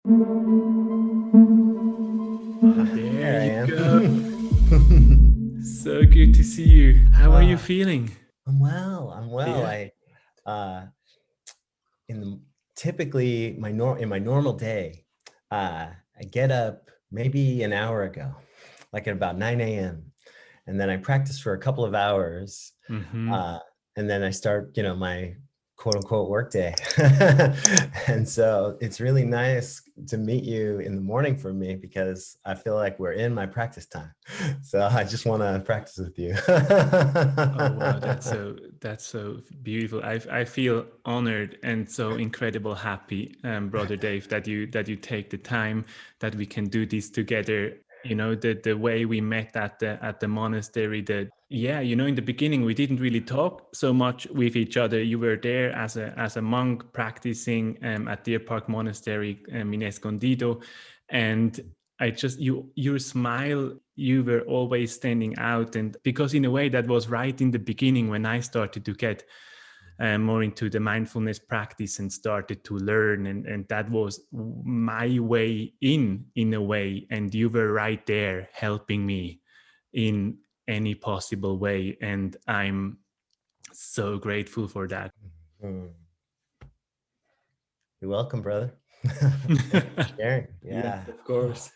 There There I you go. am. So good to see you. How are you feeling? I'm well. I'm well. Yeah. Uh, in the typically in my normal day, I get up maybe an hour ago, like at about 9 a.m. And then I practice for a couple of hours. Mm-hmm. Uh, and then I start, my quote unquote work day. And so it's really nice to meet you in the morning for me because I feel like we're in my practice time. So I just want to practice with you. Oh wow, that's so beautiful. I feel honored and so incredible happy, brother Dave, that you take the time that we can do this together. You know, the way we met at the monastery. In the beginning we didn't really talk so much with each other. You were there as a monk practicing at Deer Park Monastery in Escondido, and I just your smile, you were always standing out, and because in a way that was right in the beginning when I started to get more into the mindfulness practice and started to learn, and that was my way in a way, and you were right there helping me in any possible way, and I'm so grateful for that. Mm. You're welcome, brother. Thank you for sharing. Yeah, Yeah. of course.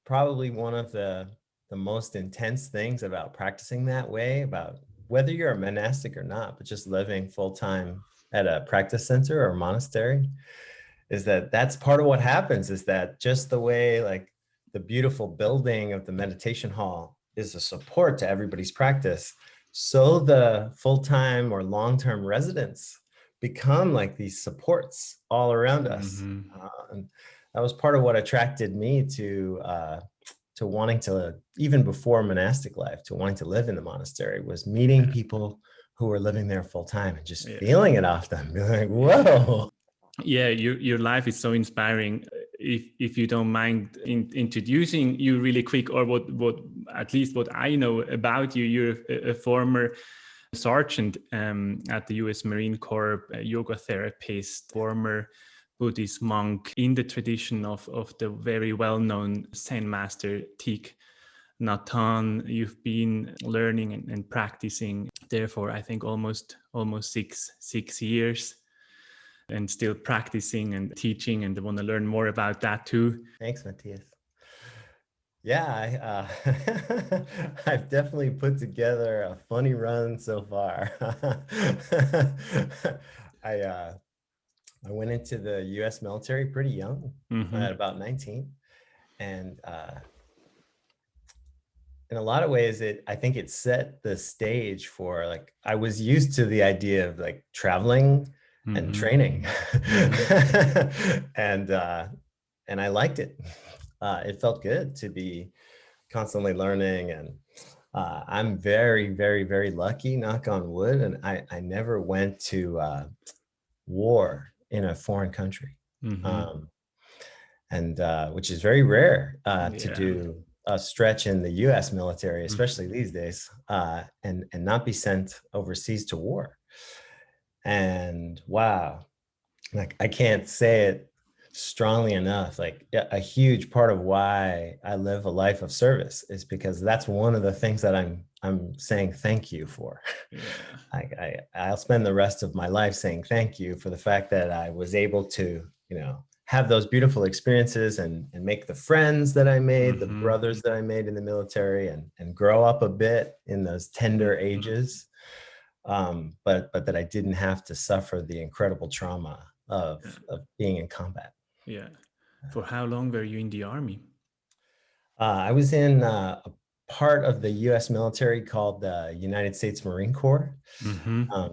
Probably one of the most intense things about practicing that way, about whether you're a monastic or not, but just living full time at a practice center or monastery, is that that's part of what happens, is that just the way like the beautiful building of the meditation hall is a support to everybody's practice, so the full-time or long-term residents become like these supports all around us. Hmm. And that was part of what attracted me to wanting to, even before monastic life, to wanting to live in the monastery, was meeting Yeah, people who were living there full time and just yeah, feeling it off them, being like, yeah. whoa. Yeah, your life is so inspiring. If you don't mind introducing you really quick, or what at least what I know about you, you're a former sergeant at the U.S. Marine Corps, a yoga therapist, former Buddhist monk in the tradition of the very well-known Zen master Thich Nhat. You've been learning and practicing there for I think almost six years, and still practicing and teaching, and I want to learn more about that too. Thanks, Matthias. Yeah, I've definitely put together a funny run so far. I uh, I went into the U.S. military pretty young, Mm-hmm. at about 19, and in a lot of ways, I think it set the stage for, like, I was used to the idea of like traveling and Mm-hmm. training, Mm-hmm. and and I liked it. It felt good to be constantly learning, and I'm very, very, very lucky, knock on wood, and I never went to war in a foreign country, Mm-hmm. um, and which is very rare to Yeah. do a stretch in the U.S. military, Mm-hmm. especially these days, and not be sent overseas to war. And wow, like I can't say it strongly enough, like a huge part of why I live a life of service is because that's one of the things that I'm saying thank you for. Yeah. I'll spend the rest of my life saying thank you for the fact that I was able to, have those beautiful experiences and make the friends that I made, the Mm-hmm. brothers that I made in the military, and grow up a bit in those tender Mm-hmm. ages. But that I didn't have to suffer the incredible trauma of Yeah. being in combat. Yeah. For how long were you in the army? I was in a part of the U.S. military called the United States Marine Corps, Mm-hmm. um,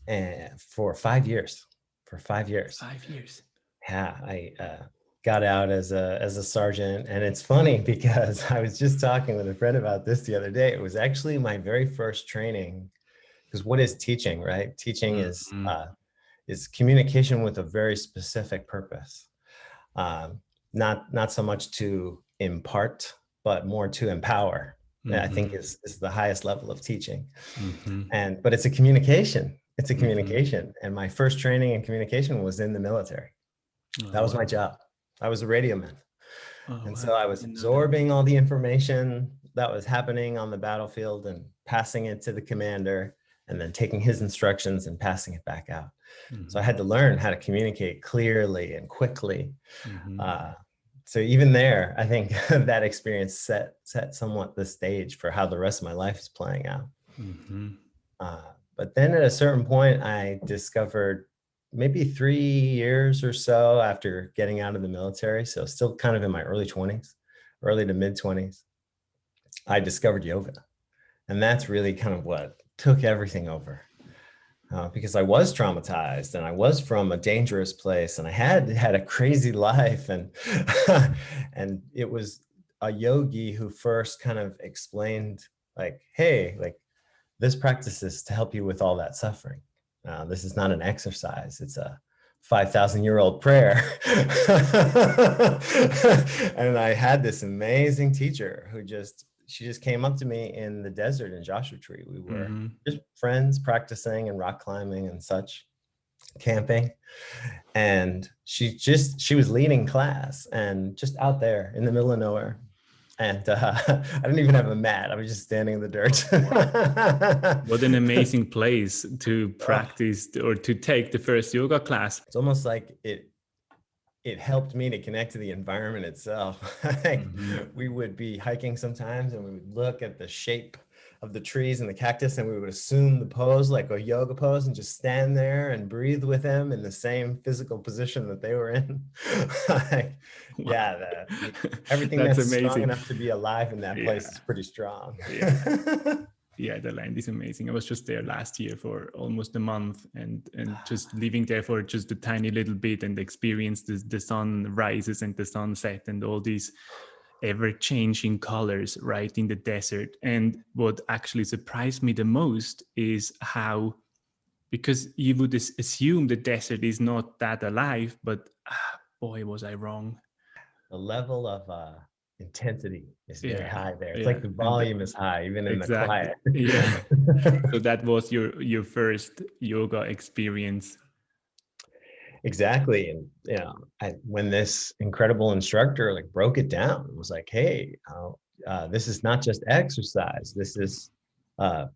and for 5 years. For 5 years, 5 years. yeah, I got out as a sergeant, and it's funny because I was just talking with a friend about this the other day. It was actually my very first training, because what is teaching, right? Teaching Mm-hmm. is communication with a very specific purpose. Um, not so much to impart, but more to empower. I think Mm-hmm. is the highest level of teaching. Mm-hmm. But it's a communication. It's a Mm-hmm. communication. And my first training in communication was in the military. Oh, That was my wow. job. I was a radio man. Oh, And so wow. I I was didn't know that. absorbing all the information that was happening on the battlefield and passing it to the commander, and then taking his instructions and passing it back out. So I Mm-hmm. had to learn how to communicate clearly and quickly. Mm-hmm. So even there, I think that experience set somewhat the stage for how the rest of my life is playing out. Mm-hmm. But then at a certain point, I discovered, maybe 3 years or so after getting out of the military, so still kind of in my early 20s, early to mid 20s, I discovered yoga. And that's really kind of what took everything over. Because I was traumatized and I was from a dangerous place and I had a crazy life, and and it was a yogi who first kind of explained, like, hey, like, this practice is to help you with all that suffering. This is not an exercise, it's a 5,000-year-old prayer. And I had this amazing teacher who she just came up to me in the desert in Joshua Tree. We were Mm-hmm. just friends practicing and rock climbing and such, camping. And she was leading class and just out there in the middle of nowhere. And I didn't even have a mat. I was just standing in the dirt. What an amazing place to Oh, practice or to take the first yoga class. it's almost like it helped me to connect to the environment itself. Like, Mm-hmm. we would be hiking sometimes and we would look at the shape of the trees and the cactus, and we would assume the pose like a yoga pose and just stand there and breathe with them in the same physical position that they were in. Like, Wow. yeah, everything That's that's strong amazing. enough to be alive in that place Yeah. is pretty strong. Yeah. Yeah, the land is amazing. I was just there last year for almost a month, and just living there for just a tiny little bit and experience the sun rises and the sunset and all these ever changing colors right in the desert. And what actually surprised me the most is how, because you would assume the desert is not that alive, but boy, was I wrong. The level of intensity is very Yeah, high there. It's yeah, like the and volume is high, even in the exactly, quiet. yeah. So that was your first yoga experience. Exactly. And when this incredible instructor like broke it down, it was like, hey, this is not just exercise. This is a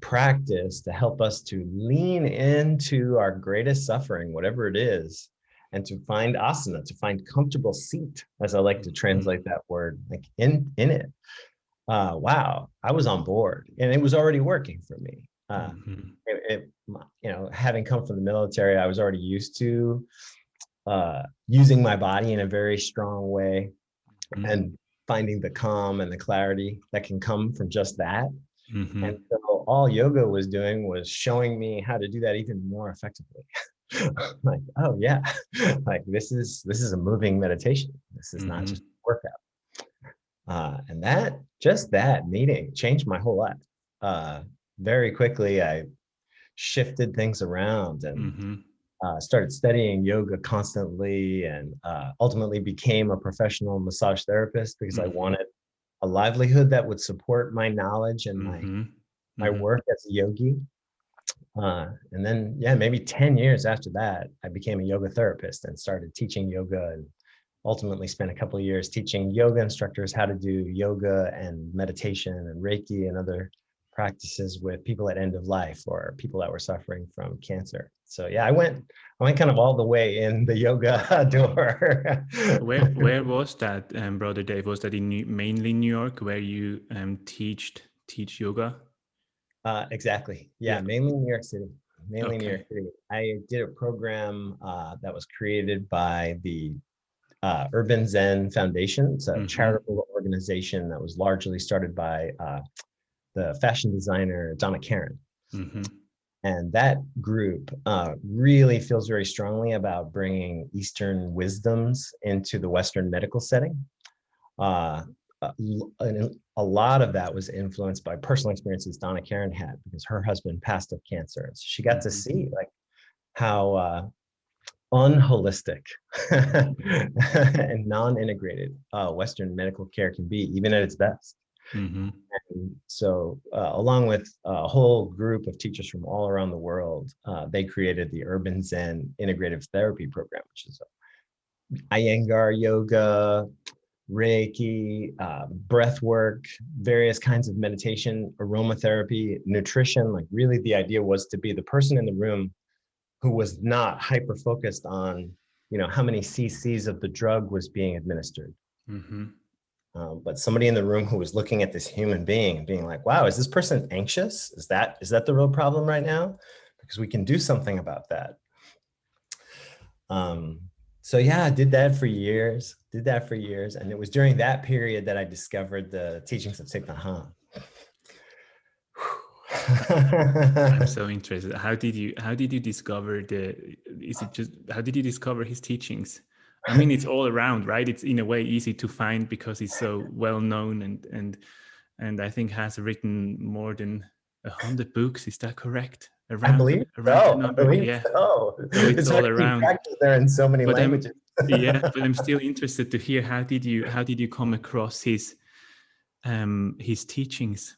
practice to help us to lean into our greatest suffering, whatever it is, and to find asana, to find comfortable seat, as I like to Mhm, translate that word, like in it. Wow, I was on board, and it was already working for me. mhm, Having come from the military, I was already used to using my body in a very strong way mhm, and finding the calm and the clarity that can come from just that. And mhm. so all yoga was doing was showing me how to do that even more effectively. Like, oh yeah, like this is a moving meditation. This is not just Mhm, a workout. And that meeting changed my whole life. Very quickly, I shifted things around and mhm, started studying yoga constantly, and ultimately became a professional massage therapist because I mhm, wanted a livelihood that would support my knowledge and mhm, my mhm, work as a yogi. And then, yeah, maybe 10 years after that, I became a yoga therapist and started teaching yoga, and ultimately spent a couple of years teaching yoga instructors how to do yoga and meditation and Reiki and other practices with people at end of life or people that were suffering from cancer. So yeah, I went kind of all the way in the yoga door. Where was that, brother Dave? Was that in mainly New York, where you teach yoga? Exactly. Yeah, Yeah. mainly New York City. Mainly New York Okay. City. I did a program that was created by the Urban Zen Foundation. It's a Mm-hmm. charitable organization that was largely started by the fashion designer Donna Karan. Mm-hmm. And that group really feels very strongly about bringing Eastern wisdoms into the Western medical setting. Uh, a lot of that was influenced by personal experiences Donna Karan had because her husband passed of cancer. So she got to Mm-hmm. see like how unholistic and non-integrated Western medical care can be, even at its best. Mm-hmm. And so, along with a whole group of teachers from all around the world, they created the Urban Zen Integrative Therapy Program, which is Iyengar yoga, Reiki, breath work, various kinds of meditation, aromatherapy, nutrition. Like really the idea was to be the person in the room who was not hyper focused on, how many cc's of the drug was being administered. Mm-hmm. But somebody in the room who was looking at this human being and being like, wow, is this person anxious? Is that the real problem right now? Because we can do something about that. So yeah, I did that for years, And it was during that period that I discovered the teachings of Thich Nhat I'm Hanh. so interested. How did you discover how did you discover his teachings? I mean, it's all around, right? It's in a way easy to find because he's so well known and I think has written more than 100 books. Is that correct? I believe Around that so. I number? believe Yeah. so. So it's It's hard all to keep around. practice there in so many But languages. but I'm still interested to hear how did you come across his teachings?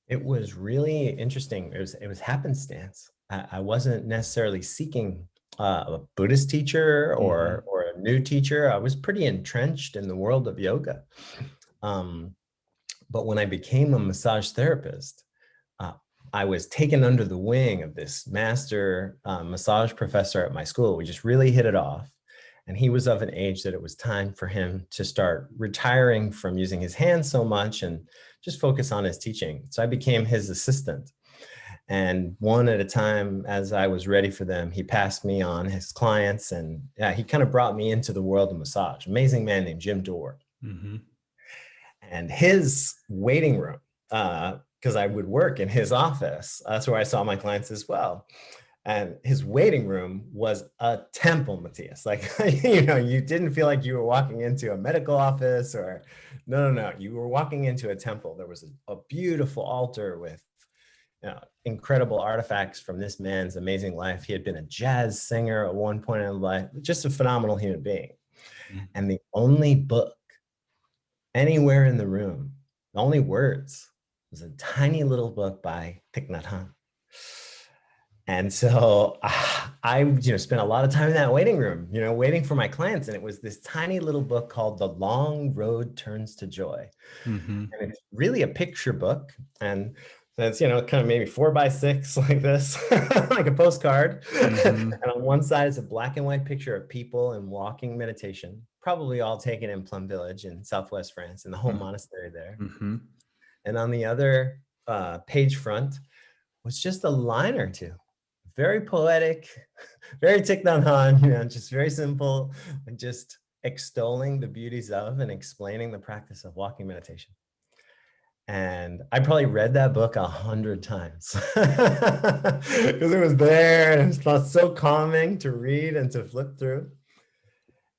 It was really interesting. It was happenstance. I wasn't necessarily seeking a Buddhist teacher Mm-hmm. or a new teacher. I was pretty entrenched in the world of yoga. But when I became a massage therapist, uh, I was taken under the wing of this master massage professor at my school. We just really hit it off. And he was of an age that it was time for him to start retiring from using his hands so much and just focus on his teaching. So I became his assistant. And one at a time, as I was ready for them, he passed me on his clients. And yeah, he kind of brought me into the world of massage. Amazing man named Jim Dore. Mm-hmm. And his waiting room, because I would work in his office. That's where I saw my clients as well. And his waiting room was a temple, Matthias. Like, you didn't feel like you were walking into a medical office or no. You were walking into a temple. There was a beautiful altar with incredible artifacts from this man's amazing life. He had been a jazz singer at one point in his life, just a phenomenal human being. Mm-hmm. And the only book anywhere in the room, the only words was a tiny little book by Thich Nhat Hanh. And so I spent a lot of time in that waiting room, waiting for my clients. And it was this tiny little book called The Long Road Turns to Joy. Mm-hmm. And it's really a picture book. And so it's, kind of maybe 4x6 like this, like a postcard. Mm-hmm. And on one side is a black and white picture of people in walking meditation, probably all taken in Plum Village in Southwest France, in the whole monastery there. Mm-hmm. And on the other page front was just a line or two. Very poetic, very Thich Nhat Hanh, just very simple, and just extolling the beauties of and explaining the practice of walking meditation. And I probably read that book 100 times because it was there and it felt so calming to read and to flip through.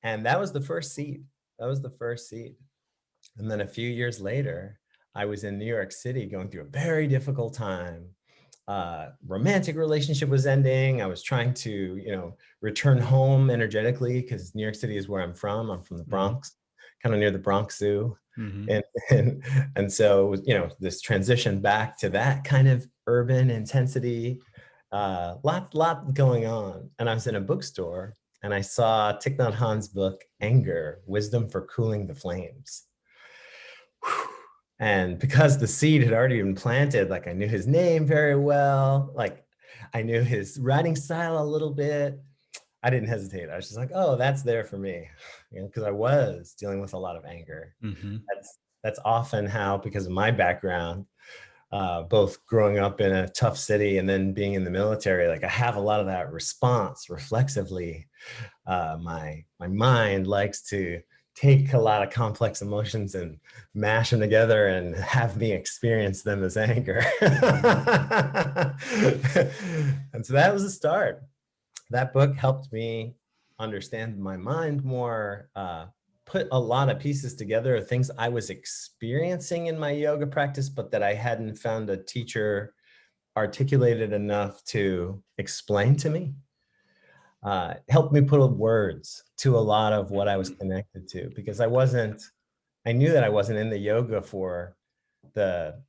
And that was the first seed. And then a few years later, I was in New York City going through a very difficult time. Romantic relationship was ending. I was trying to, return home energetically because New York City is where I'm from. I'm from the Bronx, kind of near the Bronx Zoo. Mm-hmm. And so, this transition back to that kind of urban intensity, lot going on. And I was in a bookstore and I saw Thich Nhat Hanh's book, Anger, Wisdom for Cooling the Flames. And because the seed had already been planted, like I knew his name very well, like I knew his writing style a little bit, I didn't hesitate. I was just like, oh, that's there for me, because I was dealing with a lot of anger. Mm-hmm. That's often how, because of my background, both growing up in a tough city and then being in the military, like I have a lot of that response reflexively. My mind likes to take a lot of complex emotions and mash them together and have me experience them as anger. And so that was the start. That book helped me understand my mind more, put a lot of pieces together of things I was experiencing in my yoga practice, but that I hadn't found a teacher articulated enough to explain to me. Helped me put words to a lot of what I was connected to, because I knew that I wasn't in the yoga for the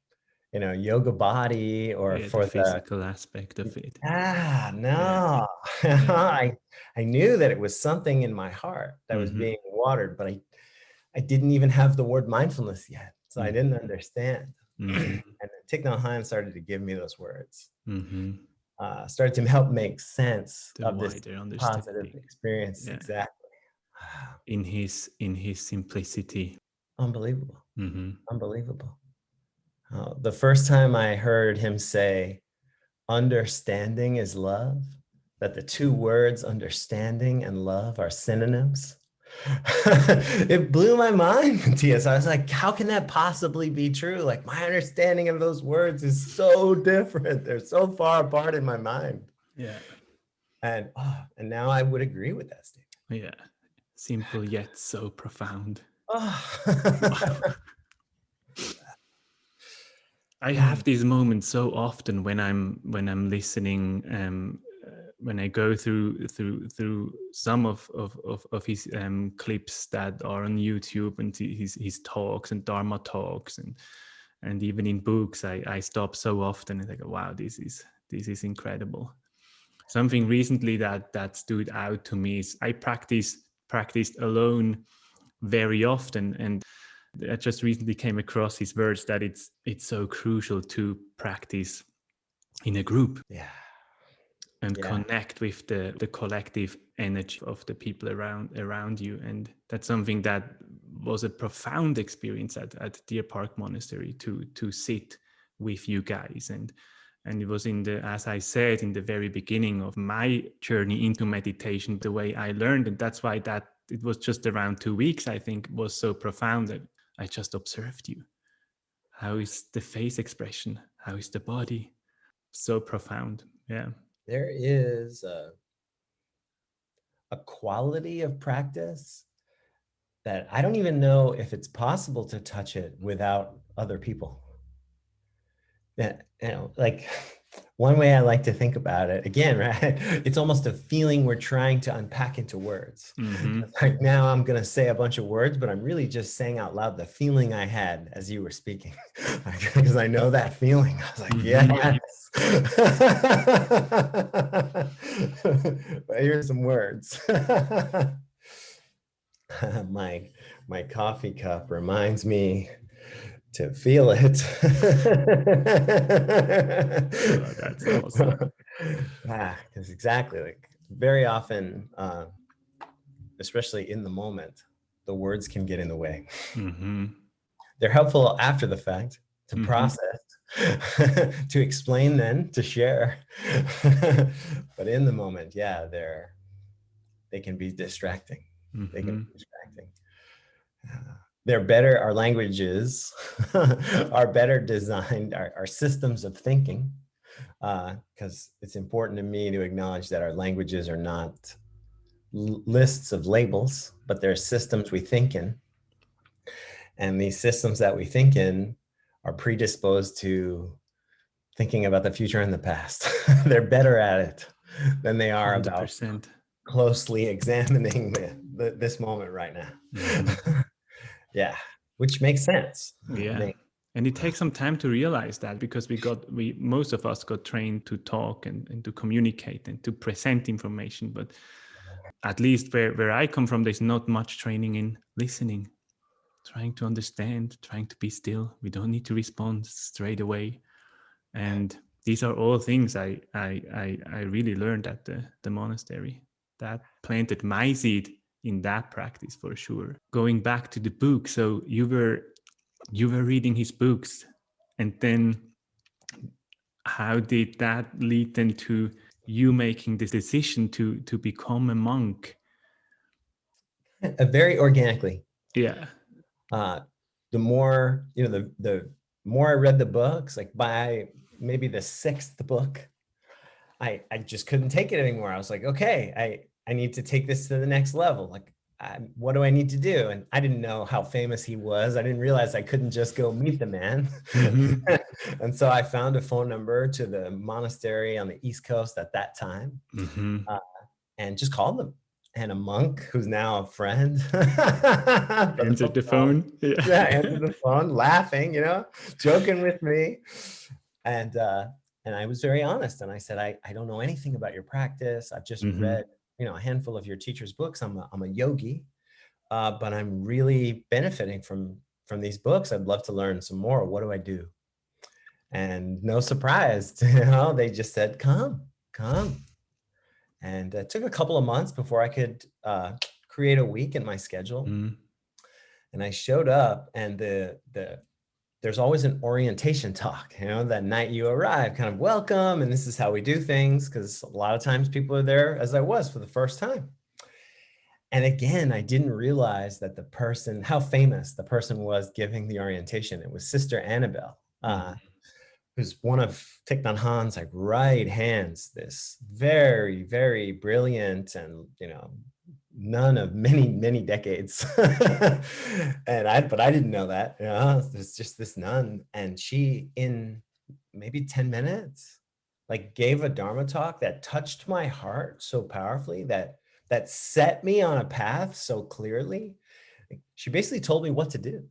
yoga body or Yeah, the for the, physical aspect of it. Yeah. no. Yeah. I knew that it was something in my heart that was Mm-hmm. being watered, but I didn't even have the word mindfulness yet. So I didn't understand. Mm-hmm. And then Thich Nhat Hanh started to give me those words, Mm-hmm. started to help make sense The of this wider positive understanding. experience. Yeah. Exactly. Wow. In his simplicity. Unbelievable. Mm-hmm. Unbelievable. The first time I heard him say, understanding is love, that the two words understanding and love are synonyms. It blew my mind, Matthias. I was like, how can that possibly be true? Like, my understanding of those words is so different. They're so far apart in my mind. Yeah. And now I would agree with that statement. Yeah. Simple yet so profound. Oh. I have these moments so often when I'm listening, when I go through some of his clips that are on YouTube, and his talks and Dharma talks, and even in books, I stop so often and I go, wow, this is incredible. Something recently that stood out to me is I practiced alone very often, and I just recently came across his words that it's so crucial to practice in a group. Yeah. And Yeah. connect with the collective energy of the people around you. And that's something that was a profound experience at Deer Park Monastery, to sit with you guys. And it was as I said, in the very beginning of my journey into meditation, the way I learned. And that's why that it was just around 2 weeks, I think, was so profound, that I just observed you. How is the face expression? How is the body? So profound. Yeah. There is a quality of practice that I don't even know if it's possible to touch it without other people. Yeah, like one way I like to think about it, again, right? It's almost a feeling we're trying to unpack into words. Mm-hmm. Like, now I'm going to say a bunch of words, but I'm really just saying out loud the feeling I had as you were speaking, because I know that feeling. I was like, Mm-hmm. yes. Here's some words. My coffee cup reminds me to feel it. Oh, that's awesome. Because exactly, like, very often, especially in the moment, the words can get in the way. Mm-hmm. They're helpful after the fact to Mm-hmm. process, to explain, then to share. But in the moment, yeah, they can be distracting. They can Mm-hmm. be distracting. They're better, our languages are better designed, our systems of thinking, because it's important to me to acknowledge that our languages are not lists of labels, but they're systems we think in. And these systems that we think in are predisposed to thinking about the future and the past. They're better at it than they are about 100%. closely examining this moment right now. Mm-hmm. Yeah, which makes sense. Yeah. And it takes some time to realize that, because most of us got trained to talk and to communicate and to present information. But at least where I come from, there's not much training in listening, trying to understand, trying to be still. We don't need to respond straight away. And these are all things I really learned at the monastery. That planted my seed in that practice for sure. Going back to the book, so you were reading his books, and then how did that lead then to you making this decision to become a monk? Very organically. Yeah. The more, the more I read the books, like by maybe the sixth book, I just couldn't take it anymore. I was like, okay, I need to take this to the next level. Like, what do I need to do? And I didn't know how famous he was. I didn't realize I couldn't just go meet the man. Mm-hmm. And so I found a phone number to the monastery on the East Coast at that time, Mm-hmm. and just called them and a monk who's now a friend. Answered the phone. Yeah, Yeah. answered the phone, laughing, joking with me. And I was very honest. And I said, I don't know anything about your practice. I've just read, a handful of your teacher's books. I'm a yogi, but I'm really benefiting from these books. I'd love to learn some more. What do I do? And no surprise, they just said, come. And it took a couple of months before I could create a week in my schedule. And I showed up, and there's always an orientation talk, that night you arrive, kind of welcome, and this is how we do things, because a lot of times people are there, as I was, for the first time. And again, I didn't realize that how famous the person was giving the orientation. It was Sister Annabelle, who's one of Thich Nhat Hanh's right hands, this very, very brilliant and, nun of many, many decades. But I didn't know that, there's just this nun. And she, in maybe 10 minutes, gave a Dharma talk that touched my heart so powerfully, that set me on a path so clearly. She basically told me what to do.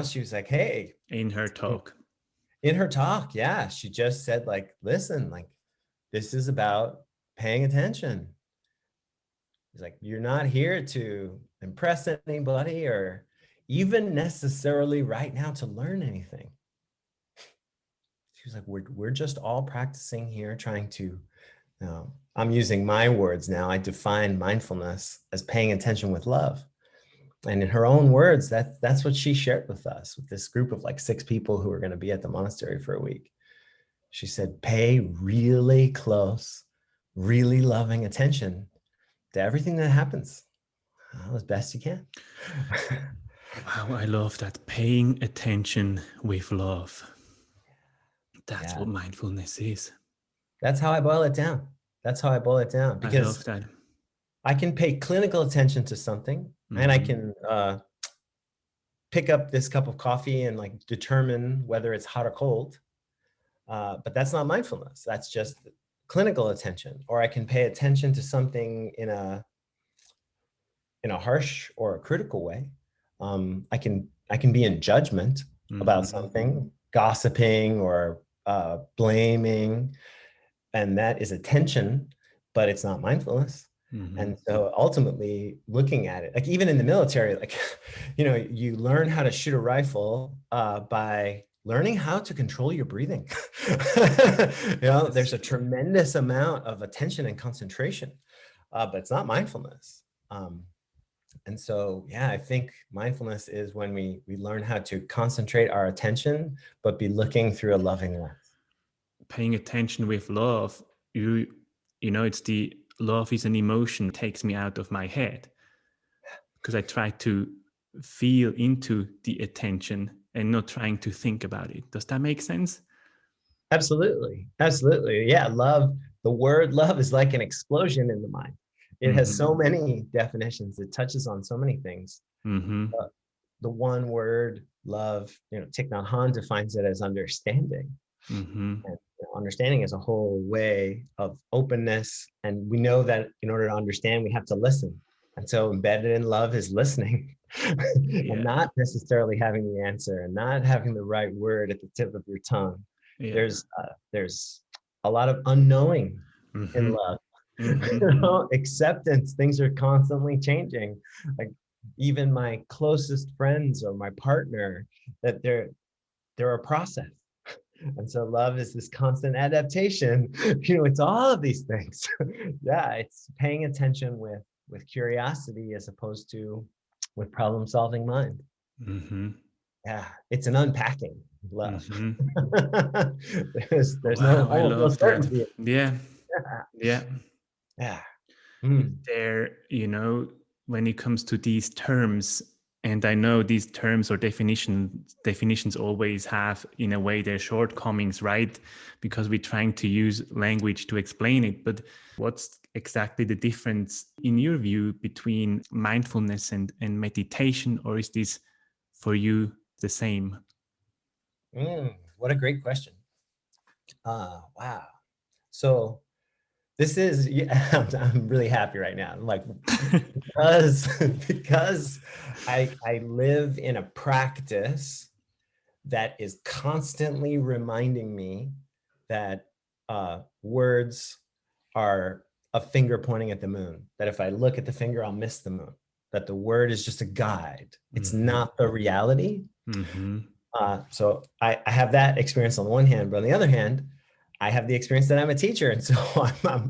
She was like, hey. In her talk. Yeah. She just said, listen, this is about paying attention. It's like, you're not here to impress anybody or even necessarily right now to learn anything. She was like, we're just all practicing here, trying to, I'm using my words now. I define mindfulness as paying attention with love. And in her own words, that's what she shared with us, with this group of 6 people who were going to be at the monastery for a week. She said, pay really close, really loving attention to everything that happens, as best you can. Wow, I love that. Paying attention with love. That's what mindfulness is. That's how I boil it down. Because I love that. I can pay clinical attention to something, and I can pick up this cup of coffee and determine whether it's hot or cold. But that's not mindfulness. That's just clinical attention. Or I can pay attention to something in a harsh or a critical way. I can be in judgment about something, gossiping or blaming, and that is attention, but it's not mindfulness. And so ultimately looking at it, even in the military, you learn how to shoot a rifle by learning how to control your breathing. There's a tremendous amount of attention and concentration, but it's not mindfulness. And so, I think mindfulness is when we learn how to concentrate our attention, but be looking through a loving lens. Paying attention with love, it's the love is an emotion, takes me out of my head, because I try to feel into the attention and not trying to think about it. Does that make sense? Absolutely. Yeah, love, the word love is like an explosion in the mind. It has so many definitions. It touches on so many things. The one word, love, Thich Nhat Hanh defines it as understanding. And understanding is a whole way of openness. And we know that in order to understand, we have to listen. And so embedded in love is listening and not necessarily having the answer and not having the right word at the tip of your tongue. There's a lot of unknowing in love. Acceptance, things are constantly changing. Even my closest friends or my partner, that they're a process. And so love is this constant adaptation. It's all of these things. It's paying attention with curiosity as opposed to with problem-solving mind. It's an unpacking love. There's wow, I love certainty. That. There, when it comes to these terms, and I know these terms or definitions always have, in a way, their shortcomings, right? Because we're trying to use language to explain it. But what's exactly the difference, in your view, between mindfulness and meditation? Or is this, for you, the same? What a great question. Wow. So This is, yeah, I'm really happy right now. Like, because, because I live in a practice that is constantly reminding me that words are a finger pointing at the moon, that if I look at the finger, I'll miss the moon, that the word is just a guide. It's Mm-hmm. not the reality. Mm-hmm. So I have that experience on the one hand, but on the other hand, I have the experience that I'm a teacher. And so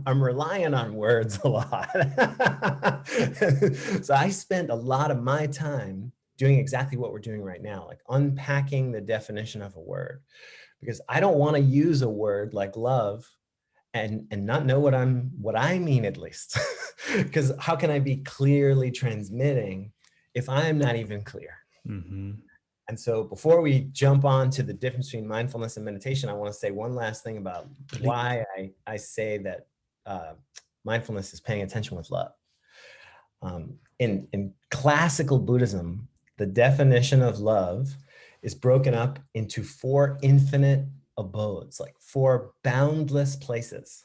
I'm relying on words a lot. So I spend a lot of my time doing exactly what we're doing right now, like unpacking the definition of a word, because I don't want to use a word like love and not know what I mean, at least. Because how can I be clearly transmitting if I'm not even clear? Mm-hmm. And so before we jump on to the difference between mindfulness and meditation, I want to say one last thing about Please. why I say that mindfulness is paying attention with love. In classical Buddhism, the definition of love is broken up into 4 infinite abodes, like 4 boundless places.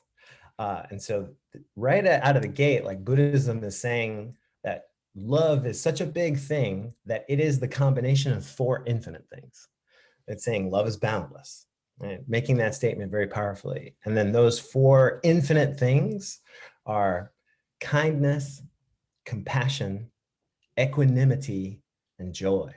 And so right out of the gate, like Buddhism is saying that love is such a big thing that it is the combination of 4 infinite things. It's saying love is boundless, right? Making that statement very powerfully. And then those 4 infinite things are kindness, compassion, equanimity, and joy.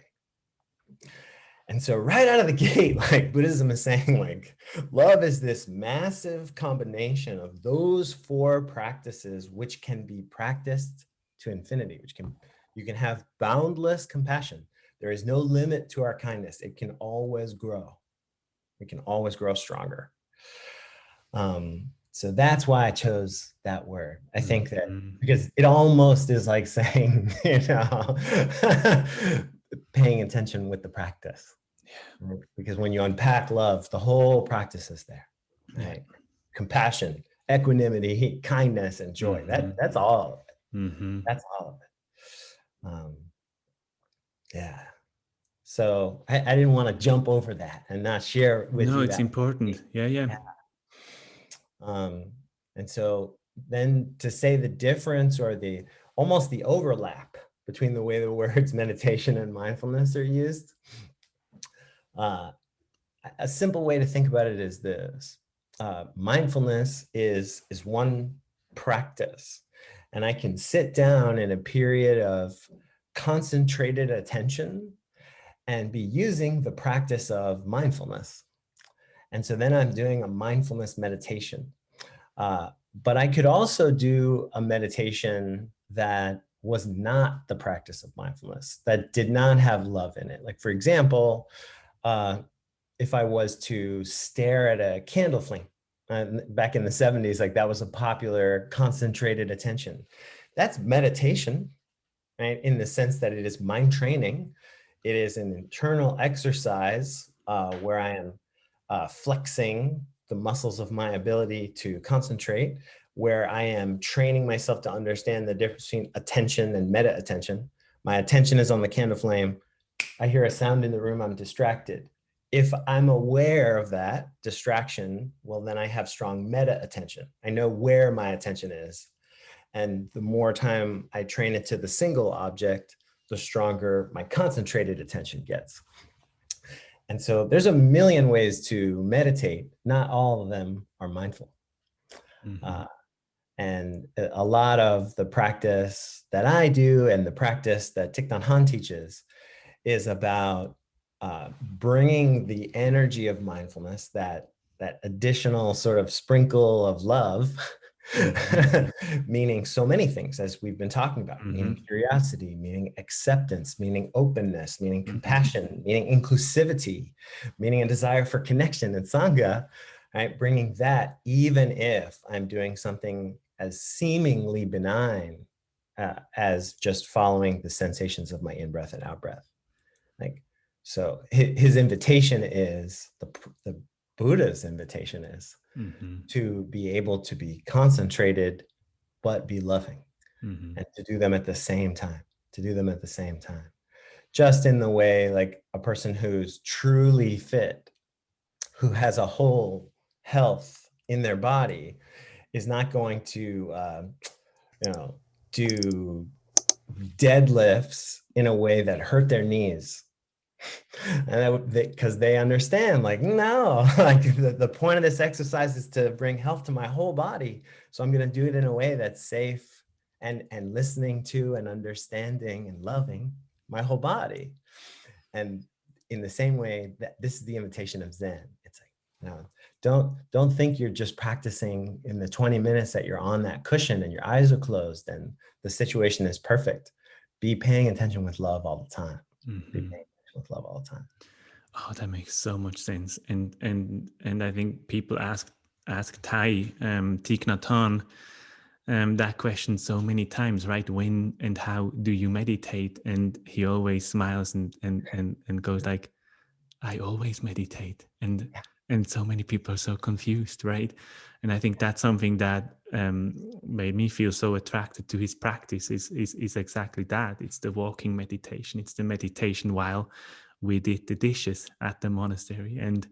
And so right out of the gate, like Buddhism is saying, like, love is this massive combination of those 4 practices, which can be practiced to infinity, you can have boundless compassion. There is no limit to our kindness. It can always grow. It can always grow stronger. So that's why I chose that word. I think that Mm-hmm. because it almost is like saying, paying attention with the practice. Right? Because when you unpack love, the whole practice is there, Yeah. right? Compassion, equanimity, kindness, and joy. Mm-hmm. That's all of it. Mm-hmm. That's all of it. Yeah. So I didn't want to jump over that and not share with No, you it's that. important. Yeah, yeah. Um, and so then to say the difference or the almost the overlap between the way the words meditation and mindfulness are used, a simple way to think about it is this. Mindfulness is one practice, and I can sit down in a period of concentrated attention and be using the practice of mindfulness. And so then I'm doing a mindfulness meditation. But I could also do a meditation that was not the practice of mindfulness, that did not have love in it. Like, for example, if I was to stare at a candle flame, back in the 70s, like that was a popular concentrated attention. That's meditation, right? In the sense that it is mind training. It is an internal exercise where I am flexing the muscles of my ability to concentrate, where I am training myself to understand the difference between attention and meta attention. My attention is on the candle flame. I hear a sound in the room, I'm distracted. If I'm aware of that distraction, well, then I have strong meta attention. I know where my attention is. And the more time I train it to the single object, the stronger my concentrated attention gets. And so there's a million ways to meditate. Not all of them are mindful. Mm-hmm. And a lot of the practice that I do and the practice that Thich Nhat Hanh teaches is about bringing the energy of mindfulness, that additional sort of sprinkle of love, meaning so many things, as we've been talking about, Mm-hmm. meaning curiosity, meaning acceptance, meaning openness, meaning Mm-hmm. compassion, meaning inclusivity, meaning a desire for connection and sangha, right? Bringing that, even if I'm doing something as seemingly benign as just following the sensations of my in-breath and out-breath. Like, so his invitation is, the Buddha's invitation is Mm-hmm. to be able to be concentrated, but be loving, Mm-hmm. and to do them at the same time, Just in the way, like a person who's truly fit, who has a whole health in their body, is not going to, do deadlifts in a way that hurt their knees. And because they understand, like, no, like the point of this exercise is to bring health to my whole body. So I'm going to do it in a way that's safe and listening to and understanding and loving my whole body. And in the same way, that this is the invitation of Zen. It's like, don't think you're just practicing in the 20 minutes that you're on that cushion and your eyes are closed and the situation is perfect. Be paying attention with love all the time. Be paying attention with love all the time. Oh, that makes so much sense. And I think people ask Thich Nhat Hanh that question so many times, right? When and how do you meditate? And he always smiles and goes like, I always meditate. And so many people are so confused, right? And I think that's something that made me feel so attracted to his practice is exactly that. It's the walking meditation. It's the meditation while we did the dishes at the monastery, and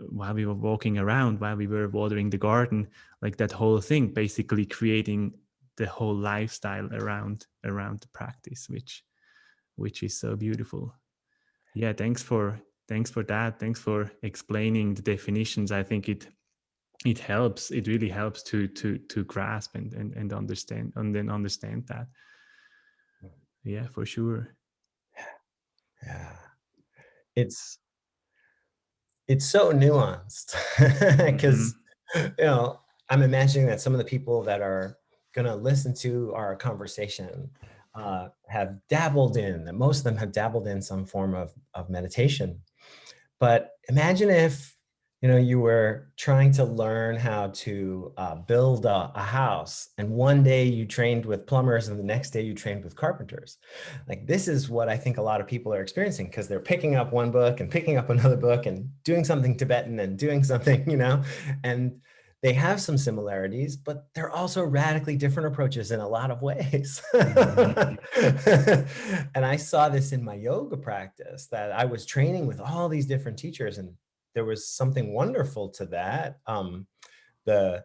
while we were walking around, while we were watering the garden, like that whole thing, basically creating the whole lifestyle around the practice, which is so beautiful. Yeah, thanks for that. Thanks for explaining the definitions. I think it helps. It really helps to grasp and understand, and then understand that. Yeah, for sure. Yeah. It's so nuanced because, I'm imagining that some of the people that are going to listen to our conversation have dabbled in, that most of them have dabbled in some form of meditation. But imagine if, you were trying to learn how to build a house, and one day you trained with plumbers and the next day you trained with carpenters. Like, this is what I think a lot of people are experiencing, because they're picking up one book and picking up another book and doing something Tibetan and doing something, and they have some similarities, but they're also radically different approaches in a lot of ways. And I saw this in my yoga practice, that I was training with all these different teachers, and there was something wonderful to that. The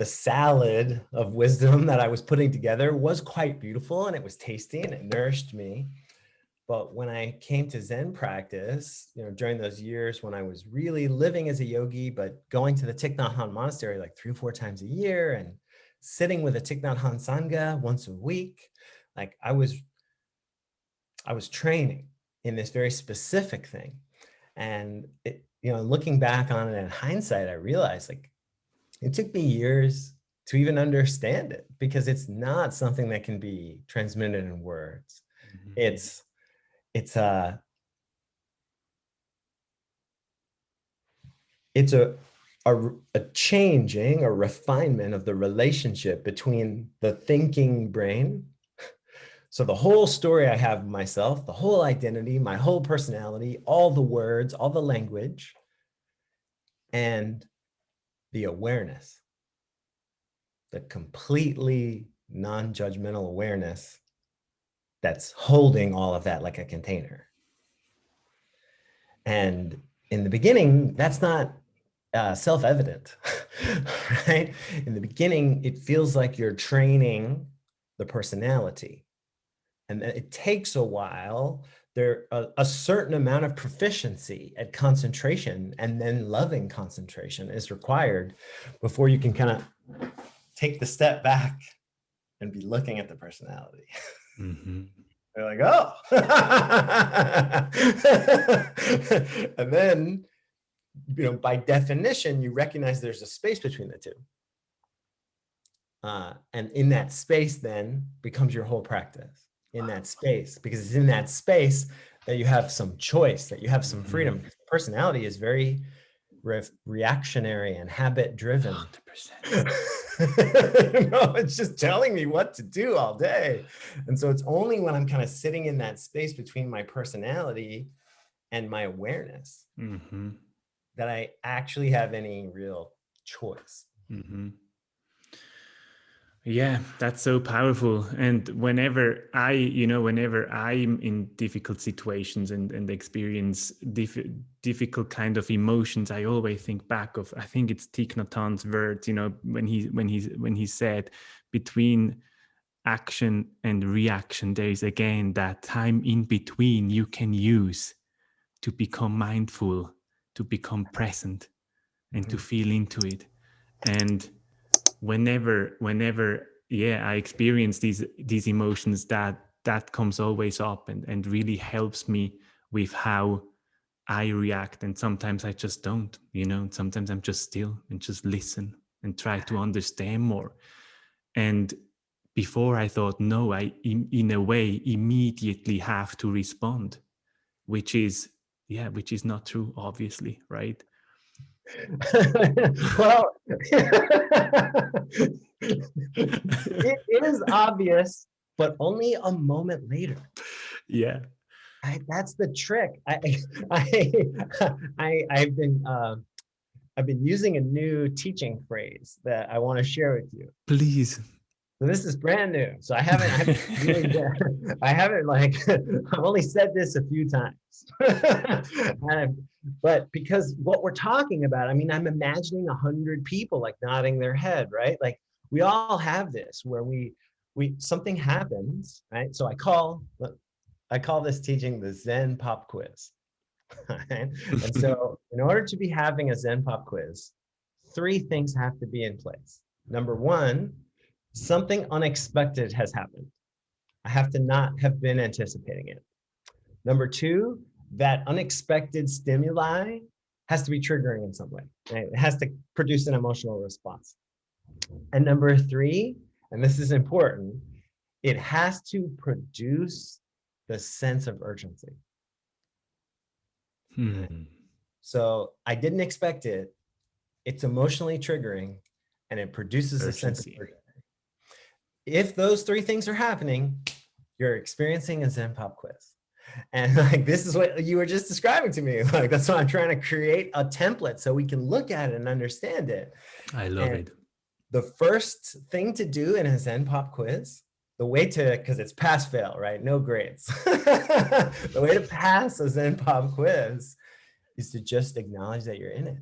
salad of wisdom that I was putting together was quite beautiful, and it was tasty and it nourished me. But when I came to Zen practice, during those years when I was really living as a yogi, but going to the Thich Nhat Hanh monastery like 3 or 4 times a year and sitting with a Thich Nhat Hanh Sangha once a week, like I was training in this very specific thing. And looking back on it in hindsight, I realized, like, it took me years to even understand it, because it's not something that can be transmitted in words. It's a changing, a refinement of the relationship between the thinking brain. So the whole story I have of myself, the whole identity, my whole personality, all the words, all the language, and the awareness, the completely non-judgmental awareness that's holding all of that like a container. And in the beginning, that's not self-evident, right? In the beginning, it feels like you're training the personality. And it takes a while. There a certain amount of proficiency at concentration, and then loving concentration is required before you can kind of take the step back and be looking at the personality. They're like, oh. And then, by definition, you recognize there's a space between the two. And in that space then becomes your whole practice. In that space, because it's in that space that you have some choice, that you have some freedom. Personality is very reactionary and habit driven. 100%. It's just telling me what to do all day. And so it's only when I'm kind of sitting in that space between my personality and my awareness that I actually have any real choice. Yeah, that's so powerful. And whenever I'm in difficult situations and experience difficult kind of emotions, I always think back of, I think it's Thich Nhat Hanh's words, when he said, between action and reaction, there is again that time in between you can use to become mindful, to become present, and to Mhm. feel into it. And whenever yeah, I experience these emotions, that comes always up and really helps me with how I react. And sometimes I just don't, sometimes I'm just still and just listen and try to understand more. And before I thought, no, I in a way immediately have to respond, which is, yeah, which is not true, obviously, right? Well, it is obvious, but only a moment later. Yeah. That's the trick. I've been using a new teaching phrase that I want to share with you. Please. So this is brand new. So I haven't really I haven't like I've only said this a few times. But because what we're talking about, I mean, I'm imagining 100 people like nodding their head, right? Like we all have this where we something happens, right? So I call this teaching the Zen Pop Quiz. Right? And so in order to be having a Zen Pop Quiz, 3 things have to be in place. Number one, something unexpected has happened. I have to not have been anticipating it. Number two, that unexpected stimuli has to be triggering in some way. Right? It has to produce an emotional response. And number three, and this is important, it has to produce the sense of urgency. Hmm. So I didn't expect it. It's emotionally triggering and it produces a sense of Urgency. urgency. If those 3 things are happening, you're experiencing a Zen Pop Quiz. And like, this is what you were just describing to me. Like, that's why I'm trying to create a template so we can look at it and understand it. I love And it. the first thing to do in a Zen Pop Quiz, the way to, because it's pass fail, right? No grades. The way to pass a Zen Pop Quiz is to just acknowledge that you're in it.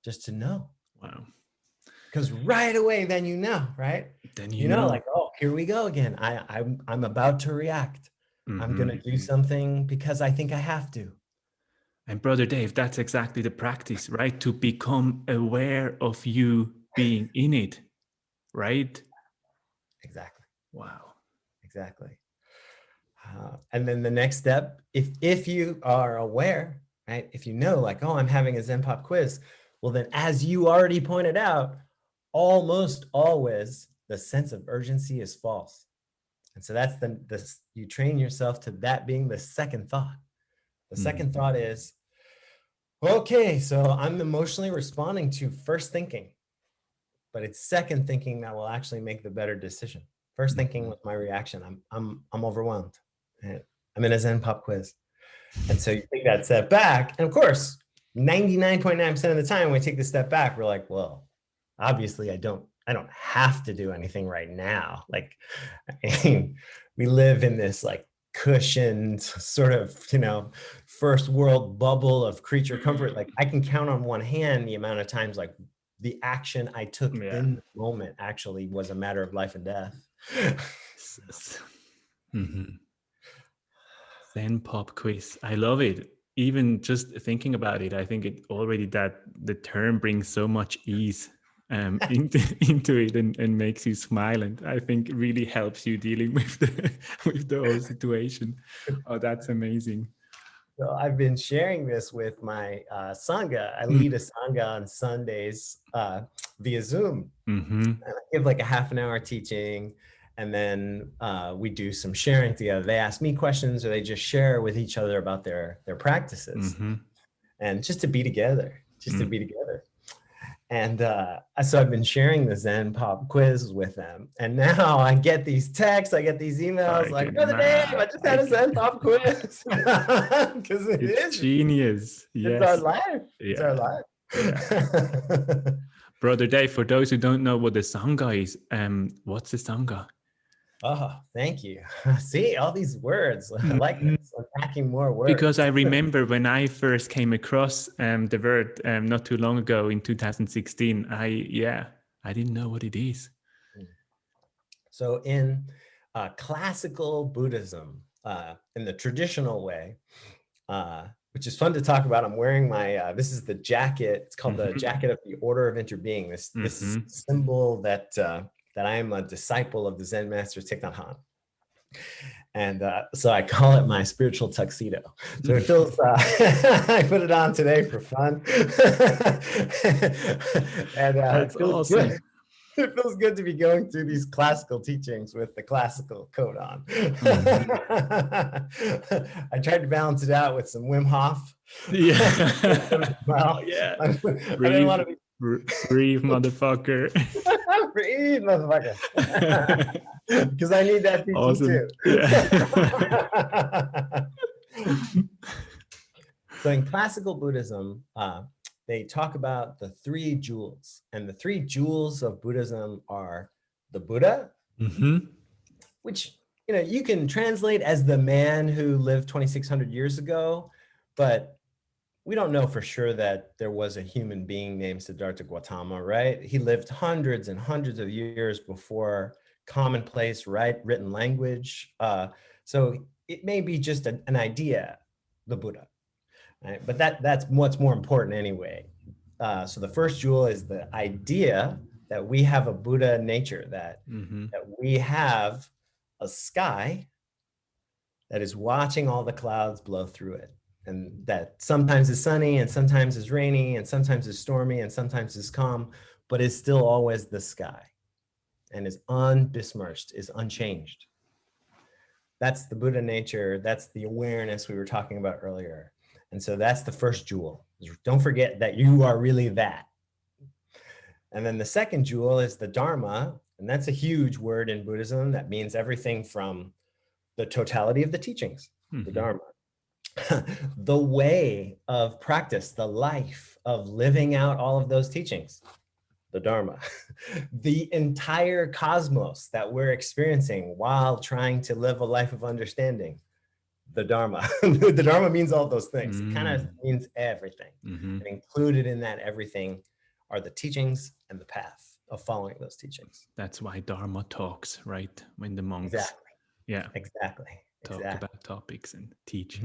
Just to know. Wow. Because right away, then you know, right? Then You know, like, oh, here we go again. I'm about to react. I'm Mm-hmm. gonna do something because I think I have to. And Brother Dave, that's exactly the practice, right? To become aware of you being in it, right? Exactly, Wow. exactly. And then the next step, if you are aware, right? If you know, like, oh, I'm having a Zen Pop Quiz, well, then as you already pointed out, almost always the sense of urgency is false. And so that's you train yourself to that being the second thought. The second thought is, okay, so I'm emotionally responding to first thinking, but it's second thinking that will actually make the better decision. First thinking was my reaction. I'm overwhelmed. And I'm in a Zen Pop Quiz. And so you take that step back. And of course, 99.9% of the time when we take the step back, we're like, well, obviously I don't have to do anything right now. Like, I mean, we live in this like cushioned sort of, first world bubble of creature comfort. Like I can count on one hand the amount of times like the action I took Yeah. in the moment actually was a matter of life and death. Mm-hmm. Zen Pop Quiz. I love it. Even just thinking about it, I think it already that the term brings so much ease into it and makes you smile, and I think it really helps you dealing with the whole situation. Oh, that's amazing. So I've been sharing this with my Sangha. I lead a Sangha on Sundays via Zoom. Mm-hmm. And I give like a half an hour teaching, and then we do some sharing together. They ask me questions or they just share with each other about their practices. Mm-hmm. And just to be together, And so I've been sharing the Zen Pop Quiz with them. And now I get these texts, I get these emails like, Brother Dave, I just had a Zen Pop Quiz. Because It's genius. it's our Yes. life. It's our Yeah. life. Yeah. Brother Dave, for those who don't know what the Sangha is, what's the Sangha? Oh, thank you. See, all these words. I like this. Unpacking more words. Because I remember when I first came across the word not too long ago in 2016, I didn't know what it is. So in classical Buddhism, in the traditional way, which is fun to talk about. I'm wearing my, this is the jacket. It's called the jacket of the Order of Interbeing. This is a symbol that, that I am a disciple of the Zen master Thich Nhat. And so I call it my spiritual tuxedo. So it feels, I put it on today for fun. And That's it feels awesome. good. It feels good to be going through these classical teachings with the classical coat on. I tried to balance it out with some Wim Hof. Yeah. Well, yeah. I didn't want to be breathe, motherfucker. breathe, motherfucker. Because I need that teaching awesome. too. So in classical Buddhism, they talk about the 3 jewels, and the 3 jewels of Buddhism are the Buddha, which you can translate as the man who lived 2,600 years ago, but we don't know for sure that there was a human being named Siddhartha Gautama, right? He lived hundreds and hundreds of years before commonplace written language. So it may be just an idea, the Buddha. Right? But that's what's more important anyway. So the first jewel is the idea that we have a Buddha nature, that we have a sky that is watching all the clouds blow through it. And that sometimes is sunny and sometimes is rainy and sometimes is stormy and sometimes is calm, but is still always the sky and is unbesmirched, is unchanged. That's the Buddha nature. That's the awareness we were talking about earlier. And so that's the first jewel. Don't forget that you are really that. And then the second jewel is the Dharma. And that's a huge word in Buddhism that means everything from the totality of the teachings, the Dharma, the way of practice, the life of living out all of those teachings, the Dharma, the entire cosmos that we're experiencing while trying to live a life of understanding, the Dharma. The Dharma means all those things. It kind of means everything. And included in that everything are the teachings and the path of following those teachings. That's why Dharma talks, right? When the monks talk about topics and teach.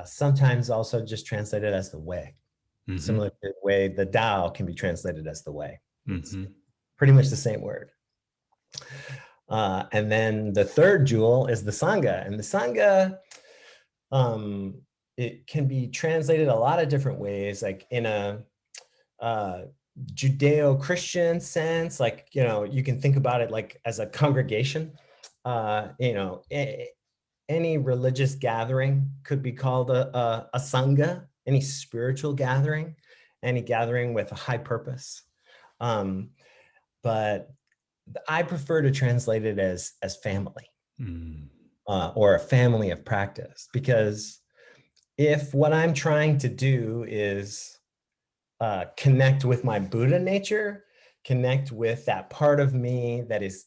Sometimes also just translated as the way. Similar to the way the Tao can be translated as the way. It's pretty much the same word. And then the third jewel is the Sangha. And the Sangha, it can be translated a lot of different ways, like in a Judeo-Christian sense, like, you can think about it like as a congregation. Any religious gathering could be called a Sangha, any spiritual gathering, any gathering with a high purpose. But I prefer to translate it as family, or a family of practice, because if what I'm trying to do is connect with my Buddha nature, connect with that part of me that is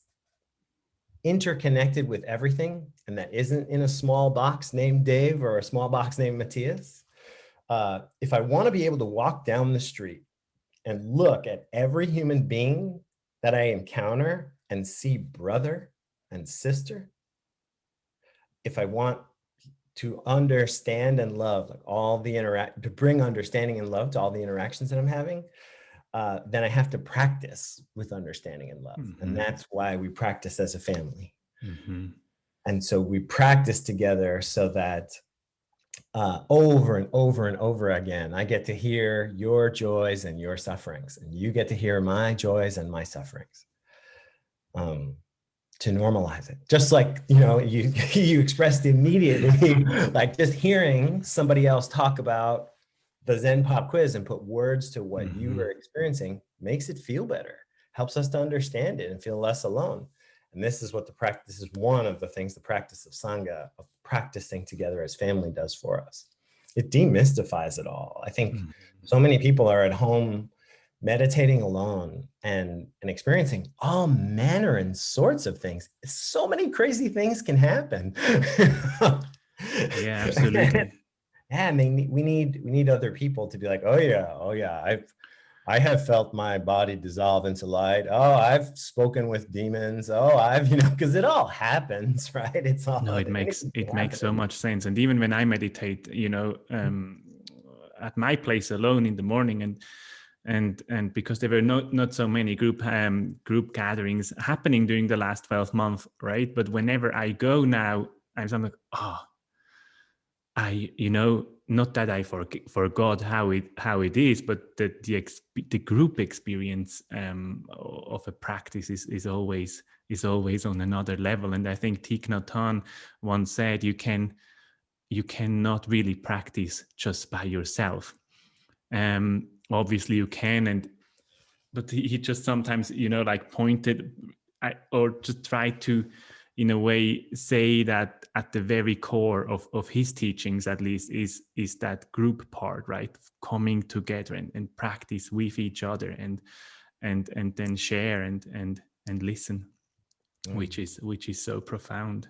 interconnected with everything and that isn't in a small box named Dave or a small box named Matthias, if I want to be able to walk down the street and look at every human being that I encounter and see brother and sister, if I want to understand and love, like to bring understanding and love to all the interactions that I'm having, then I have to practice with understanding and love. And that's why we practice as a family. And so we practice together so that over and over and over again, I get to hear your joys and your sufferings, and you get to hear my joys and my sufferings. To normalize it, just like you expressed immediately, like just hearing somebody else talk about the Zen Pop Quiz and put words to what you were experiencing makes it feel better, helps us to understand it and feel less alone. And this is what this is one of the things the practice of Sangha, of practicing together as family, does for us. It demystifies it all. I think so many people are at home meditating alone and experiencing all manner and sorts of things. So many crazy things can happen. Yeah, absolutely. Yeah, I mean, we need other people to be like, oh yeah, I have felt my body dissolve into light. Oh, I've spoken with demons. Oh, I've, because it all happens, right? It's all, No, anything it can makes so happen. much sense. And even when I meditate, at my place alone in the morning, and because there were not so many group gatherings happening during the last 12 months, right? But whenever I go now, I'm like, oh, not that I forgot how it is, but the group experience of a practice is always on another level. And I think Thich Nhat Hanh once said, you cannot really practice just by yourself. Obviously you can, but he just sometimes like pointed or just tried to in a way say that at the very core of his teachings, at least, is that group part, right? Coming together and practice with each other and then share and listen, which is so profound.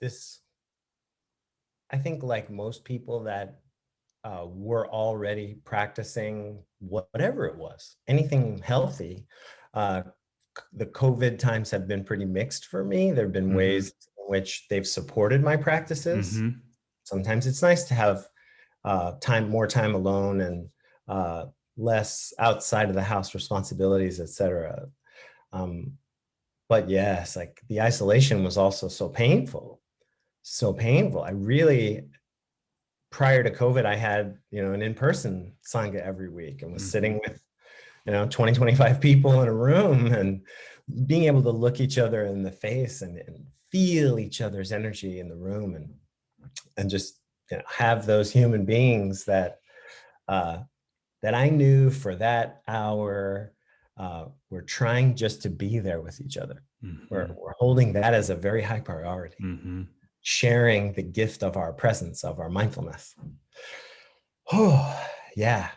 This, I think, like most people that were already practicing whatever it was, anything healthy. The COVID times have been pretty mixed for me. There have been ways in which they've supported my practices. Sometimes it's nice to have more time alone and less outside of the house responsibilities, etc. But yes, like the isolation was also so painful, so painful. I really, prior to COVID, I had, an in-person Sangha every week and was sitting with, 20, 25 people in a room and being able to look each other in the face and feel each other's energy in the room and just have those human beings that I knew for that hour were trying just to be there with each other. We're holding that as a very high priority. Sharing the gift of our presence, of our mindfulness. Oh, yeah.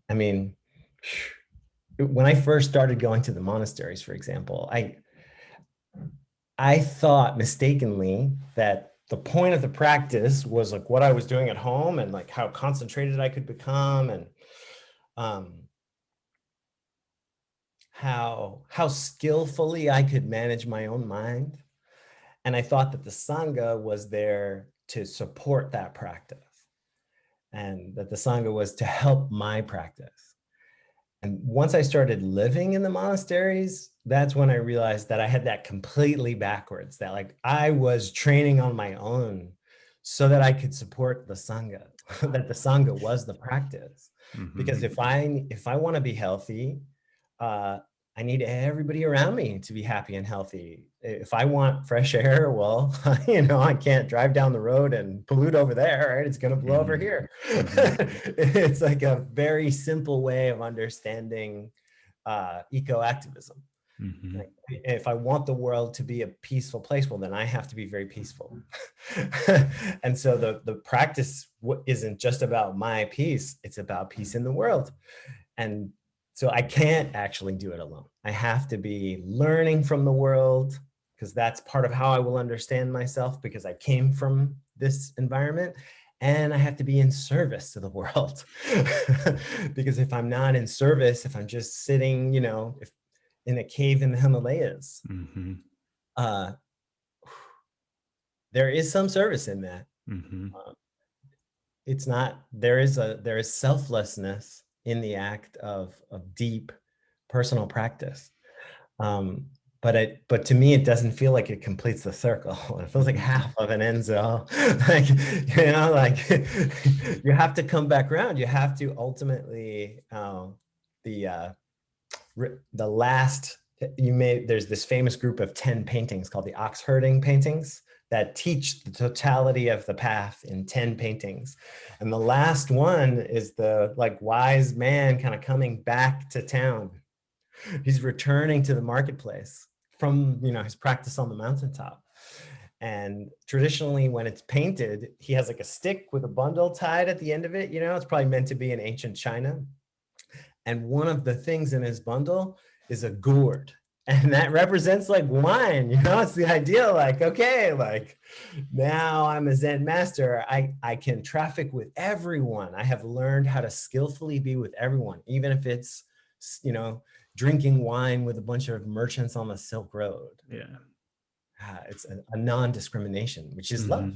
I mean, when I first started going to the monasteries, for example, I thought mistakenly that the point of the practice was like what I was doing at home and like how concentrated I could become and how skillfully I could manage my own mind. And I thought that the Sangha was there to support that practice and that the Sangha was to help my practice. And once I started living in the monasteries, that's when I realized that I had that completely backwards, that like I was training on my own so that I could support the Sangha, that the Sangha was the practice. Because if I want to be healthy, I need everybody around me to be happy and healthy. If I want fresh air, well, I can't drive down the road and pollute over there, right? It's going to blow over here. It's like a very simple way of understanding eco-activism. Like, if I want the world to be a peaceful place, well, then I have to be very peaceful. And so the practice isn't just about my peace, it's about peace in the world. And so I can't actually do it alone. I have to be learning from the world because that's part of how I will understand myself because I came from this environment. And I have to be in service to the world. Because if I'm not in service, if I'm just sitting, if in a cave in the Himalayas, there is some service in that. It's not, there is selflessness in the act of deep personal practice. But to me, it doesn't feel like it completes the circle. It feels like half of an enzo. Like, you have to come back around. You have to ultimately, the last, there's this famous group of 10 paintings called the ox herding paintings that teach the totality of the path in 10 paintings. And the last one is the like wise man kind of coming back to town. He's returning to the marketplace from his practice on the mountaintop. And traditionally, when it's painted, he has like a stick with a bundle tied at the end of it. You know, it's probably meant to be in ancient China. And one of the things in his bundle is a gourd. And that represents like wine, you know, it's the idea like, okay, like now I'm a Zen master. I can traffic with everyone. I have learned how to skillfully be with everyone, even if it's, you know, drinking wine with a bunch of merchants on the Silk Road. Yeah. It's a non-discrimination, which is love,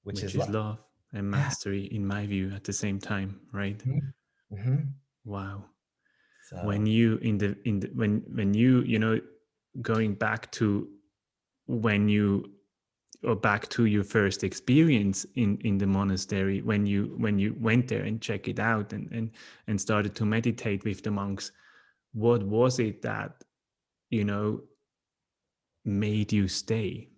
which Which is is love. love and Yeah. mastery, in my view, at the same time, right? Mm-hmm. Wow. When So, you when you know, going back to when you, or back to your first experience in the monastery, when you went there and check it out and started to meditate with the monks, what was it that, you know, made you stay?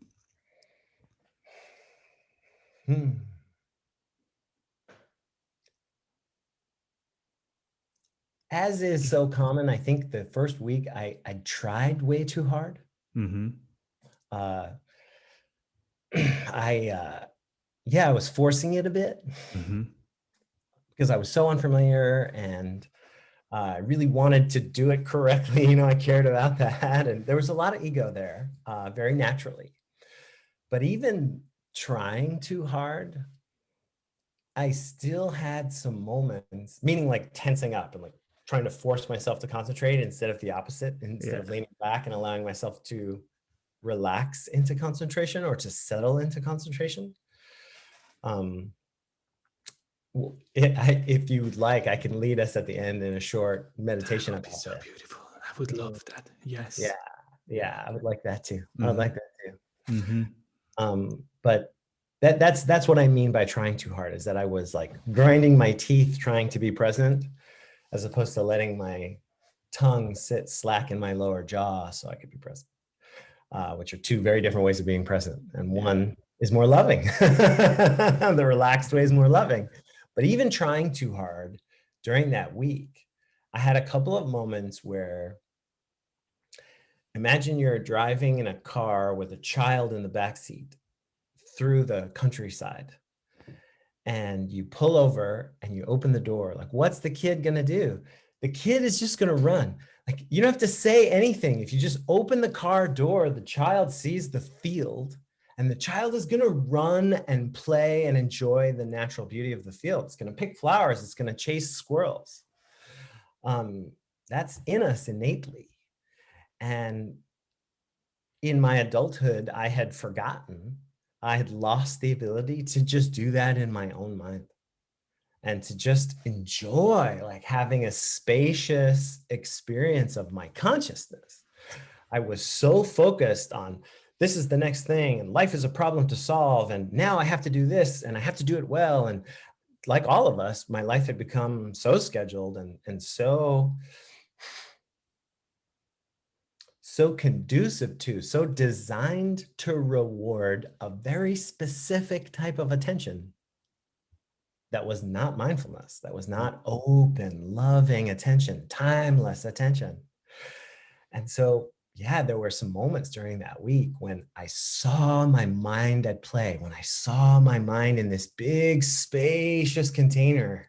as is so common, I think the first week I tried way too hard. Mm-hmm. Uh, I was forcing it a bit Mm-hmm. because I was so unfamiliar and I really wanted to do it correctly. You know, I cared about that, and there was a lot of ego there, very naturally. But even trying too hard, I still had some moments, meaning like tensing up and like trying to force myself to concentrate instead of the opposite, instead Yeah. of leaning back and allowing myself to relax into concentration or to settle into concentration. Um, if you would like, I can lead us at the end in a short That meditation would be about so this. beautiful. I would love that. Yeah, Yes. yeah, I would like that too. I would Mm-hmm. like that too. Mm-hmm. But that's what I mean by trying too hard, is that I was like grinding my teeth trying to be present, as opposed to letting my tongue sit slack in my lower jaw so I could be present, which are two very different ways of being present. And Yeah. one is more loving. The relaxed way is more loving. But even trying too hard during that week, I had a couple of moments where, imagine you're driving in a car with a child in the backseat through the countryside, and you pull over and you open the door. Like, what's the kid gonna do? The kid is just gonna run. Like, you don't have to say anything. If you just open the car door, the child sees the field, and the child is gonna run and play and enjoy the natural beauty of the field. It's gonna pick flowers. It's gonna chase squirrels. That's in us innately. And in my adulthood, I had forgotten, I had lost the ability to just do that in my own mind and to just enjoy like having a spacious experience of my consciousness. I was so focused on, this is the next thing, and life is a problem to solve, and now I have to do this and I have to do it well. And like all of us, my life had become so scheduled and so conducive to, so designed to reward a very specific type of attention that was not mindfulness, that was not open, loving attention, timeless attention. And so, yeah, there were some moments during that week when I saw my mind at play, when I saw my mind in this big, spacious container.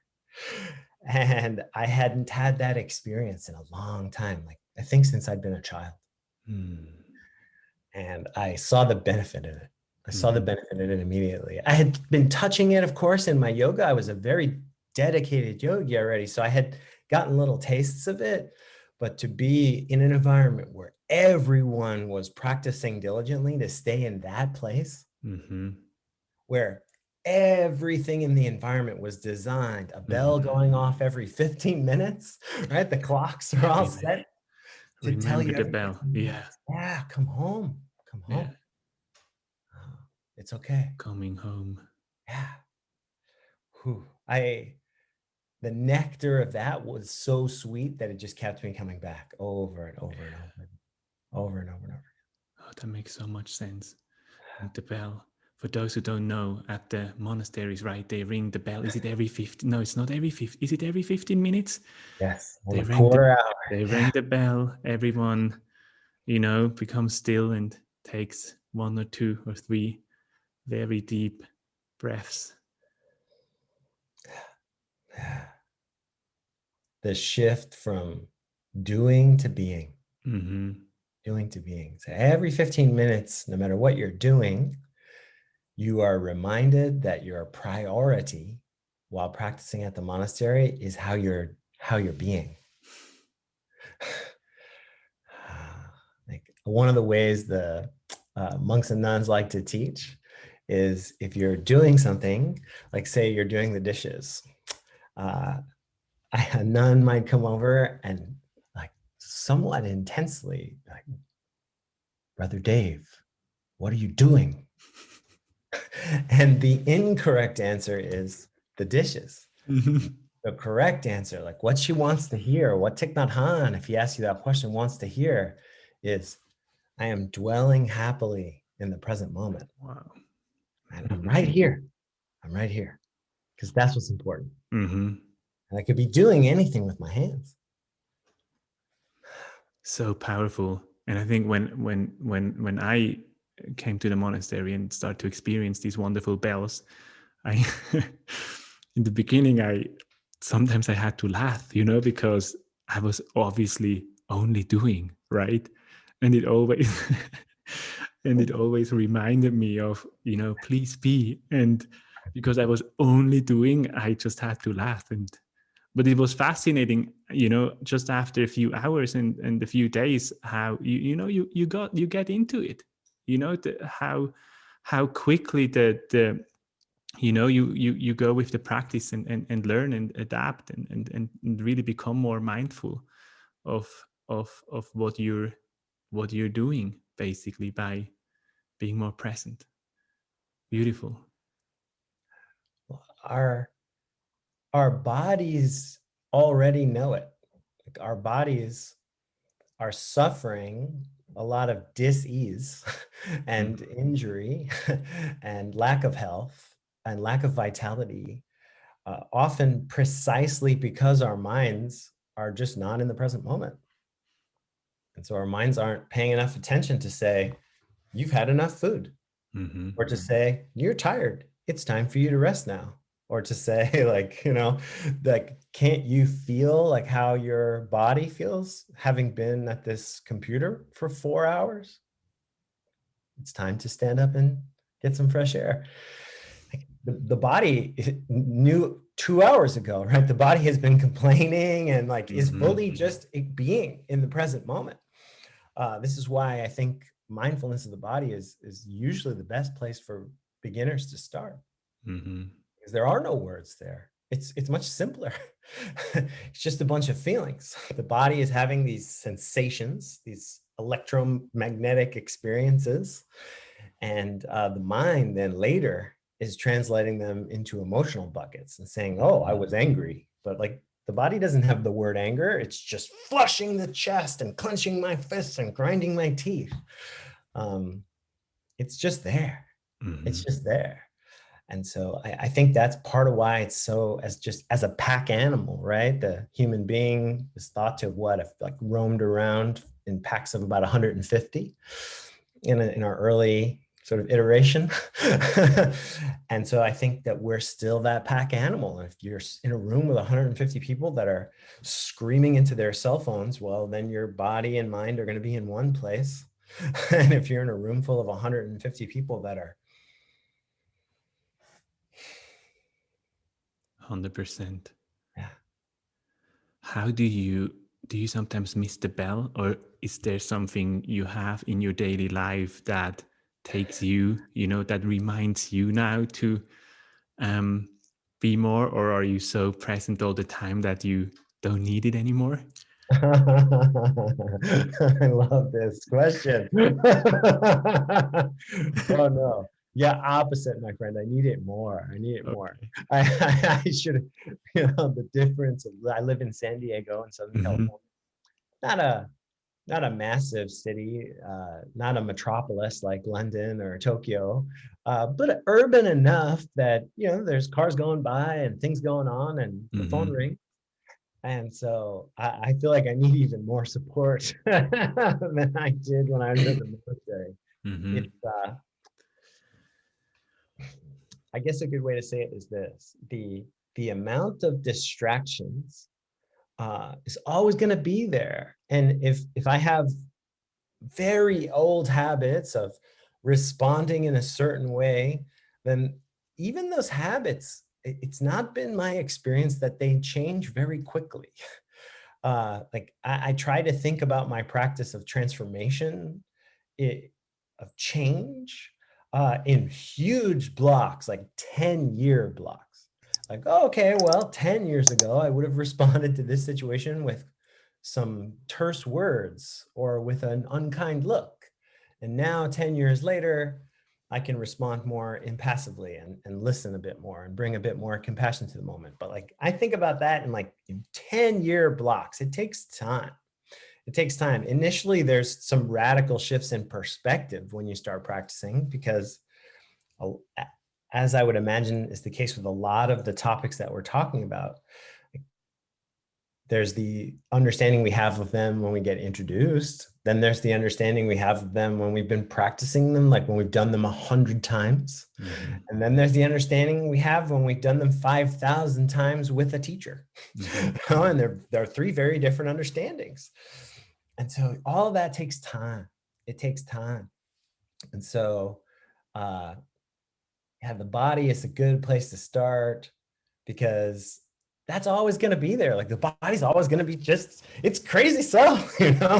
And I hadn't had that experience in a long time, like I think since I'd been a child. And I saw the benefit in it. I saw the benefit in it immediately. I had been touching it, of course, in my yoga. I was a very dedicated yogi already. So I had gotten little tastes of it. But to be in an environment where everyone was practicing diligently to stay in that place, where everything in the environment was designed, a bell going off every 15 minutes, right? The clocks are all set to tell Remember you the every bell. 15 Yeah. minutes. Yeah, come home. Come Yeah. home. It's okay. Coming home. Yeah. Whew. The nectar of that was so sweet that it just kept me coming back over and over and over and over and over. Oh, that makes so much sense. And the bell. For those who don't know, at the monasteries, right, they ring the bell. Is it every 15? No, it's not every 50. Is it every 15 minutes? Yes. They A ring the quarter hour. they ring the bell. Everyone, you know, becomes still and takes 1 or 2 or 3 very deep breaths. The shift from doing to being. Mm-hmm. Doing to being. So every 15 minutes, no matter what you're doing, you are reminded that your priority while practicing at the monastery is how you're being. Like one of the ways the monks and nuns like to teach is if you're doing something, like say you're doing the dishes, a nun might come over and like somewhat intensely, like, Brother Dave, what are you doing? And the incorrect answer is the dishes. Mm-hmm. The correct answer, like what she wants to hear, what Thich Nhat Hanh, if he asks you that question, wants to hear is, I am dwelling happily in the present moment. Wow. And I'm right here. I'm right here. Because that's what's important. Mm-hmm. And I could be doing anything with my hands. So powerful. And I think when I came to the monastery and started to experience these wonderful bells, I in the beginning sometimes I had to laugh, because I was obviously only doing, right? And it always and it always reminded me of, please be. And because I was only doing, I just had to laugh. But it was fascinating, just after a few hours and a few days, how you get into it, how quickly you go with the practice and learn and adapt and really become more mindful of what you're doing, basically, by being more present. Beautiful. Our bodies already know it. Like our bodies are suffering a lot of dis-ease and injury and lack of health and lack of vitality, often precisely because our minds are just not in the present moment. And so our minds aren't paying enough attention to say, you've had enough food, or to say, you're tired, it's time for you to rest now. Or to say, like, can't you feel like how your body feels having been at this computer for 4 hours? It's time to stand up and get some fresh air. The body knew 2 hours ago, right? The body has been complaining and is fully just being in the present moment. This is why I think mindfulness of the body is usually the best place for beginners to start. Because there are no words there. It's much simpler. It's just a bunch of feelings. The body is having these sensations, these electromagnetic experiences, and the mind then later is translating them into emotional buckets and saying, oh, I was angry. But the body doesn't have the word anger. It's just flushing the chest and clenching my fists and grinding my teeth. It's just there. It's just there. And so I think that's part of why it's so, as a pack animal, right? The human being is thought to have roamed around in packs of about 150 in our early sort of iteration. And so I think that we're still that pack animal. If you're in a room with 150 people that are screaming into their cell phones, well, then your body and mind are going to be in one place. And if you're in a room full of 150 people that are 100%. Yeah. How do you sometimes miss the bell, or is there something you have in your daily life that takes you, that reminds you now to be more, or are you so present all the time that you don't need it anymore? I love this question. Oh no. Yeah, opposite, my friend. I need it more. I need it more. I should, the difference of, I live in San Diego in Southern California. Not a massive city, not a metropolis like London or Tokyo, but urban enough that, there's cars going by and things going on and the phone rings. And so I feel like I need even more support than I did when I was at the military. I guess a good way to say it is this: the amount of distractions is always going to be there. And if I have very old habits of responding in a certain way, then even those habits, it's not been my experience that they change very quickly. Like I try to think about my practice of transformation, it, of change, in huge blocks, like 10-year blocks. Like, oh, okay, well, 10 years ago, I would have responded to this situation with some terse words or with an unkind look. And now, 10 years later, I can respond more impassively and listen a bit more and bring a bit more compassion to the moment. But like, I think about that in like in 10-year blocks. It takes time. It takes time. Initially, there's some radical shifts in perspective when you start practicing, because as I would imagine is the case with a lot of the topics that we're talking about, there's the understanding we have of them when we get introduced. Then there's the understanding we have of them when we've been practicing them, like when we've done them 100 times. Mm-hmm. And then there's the understanding we have when we've done them 5,000 times with a teacher. Mm-hmm. And there are three very different understandings. And so all of that takes time. It takes time. And so the body is a good place to start, because that's always going to be there. Like the body's always going to be just, it's crazy stuff.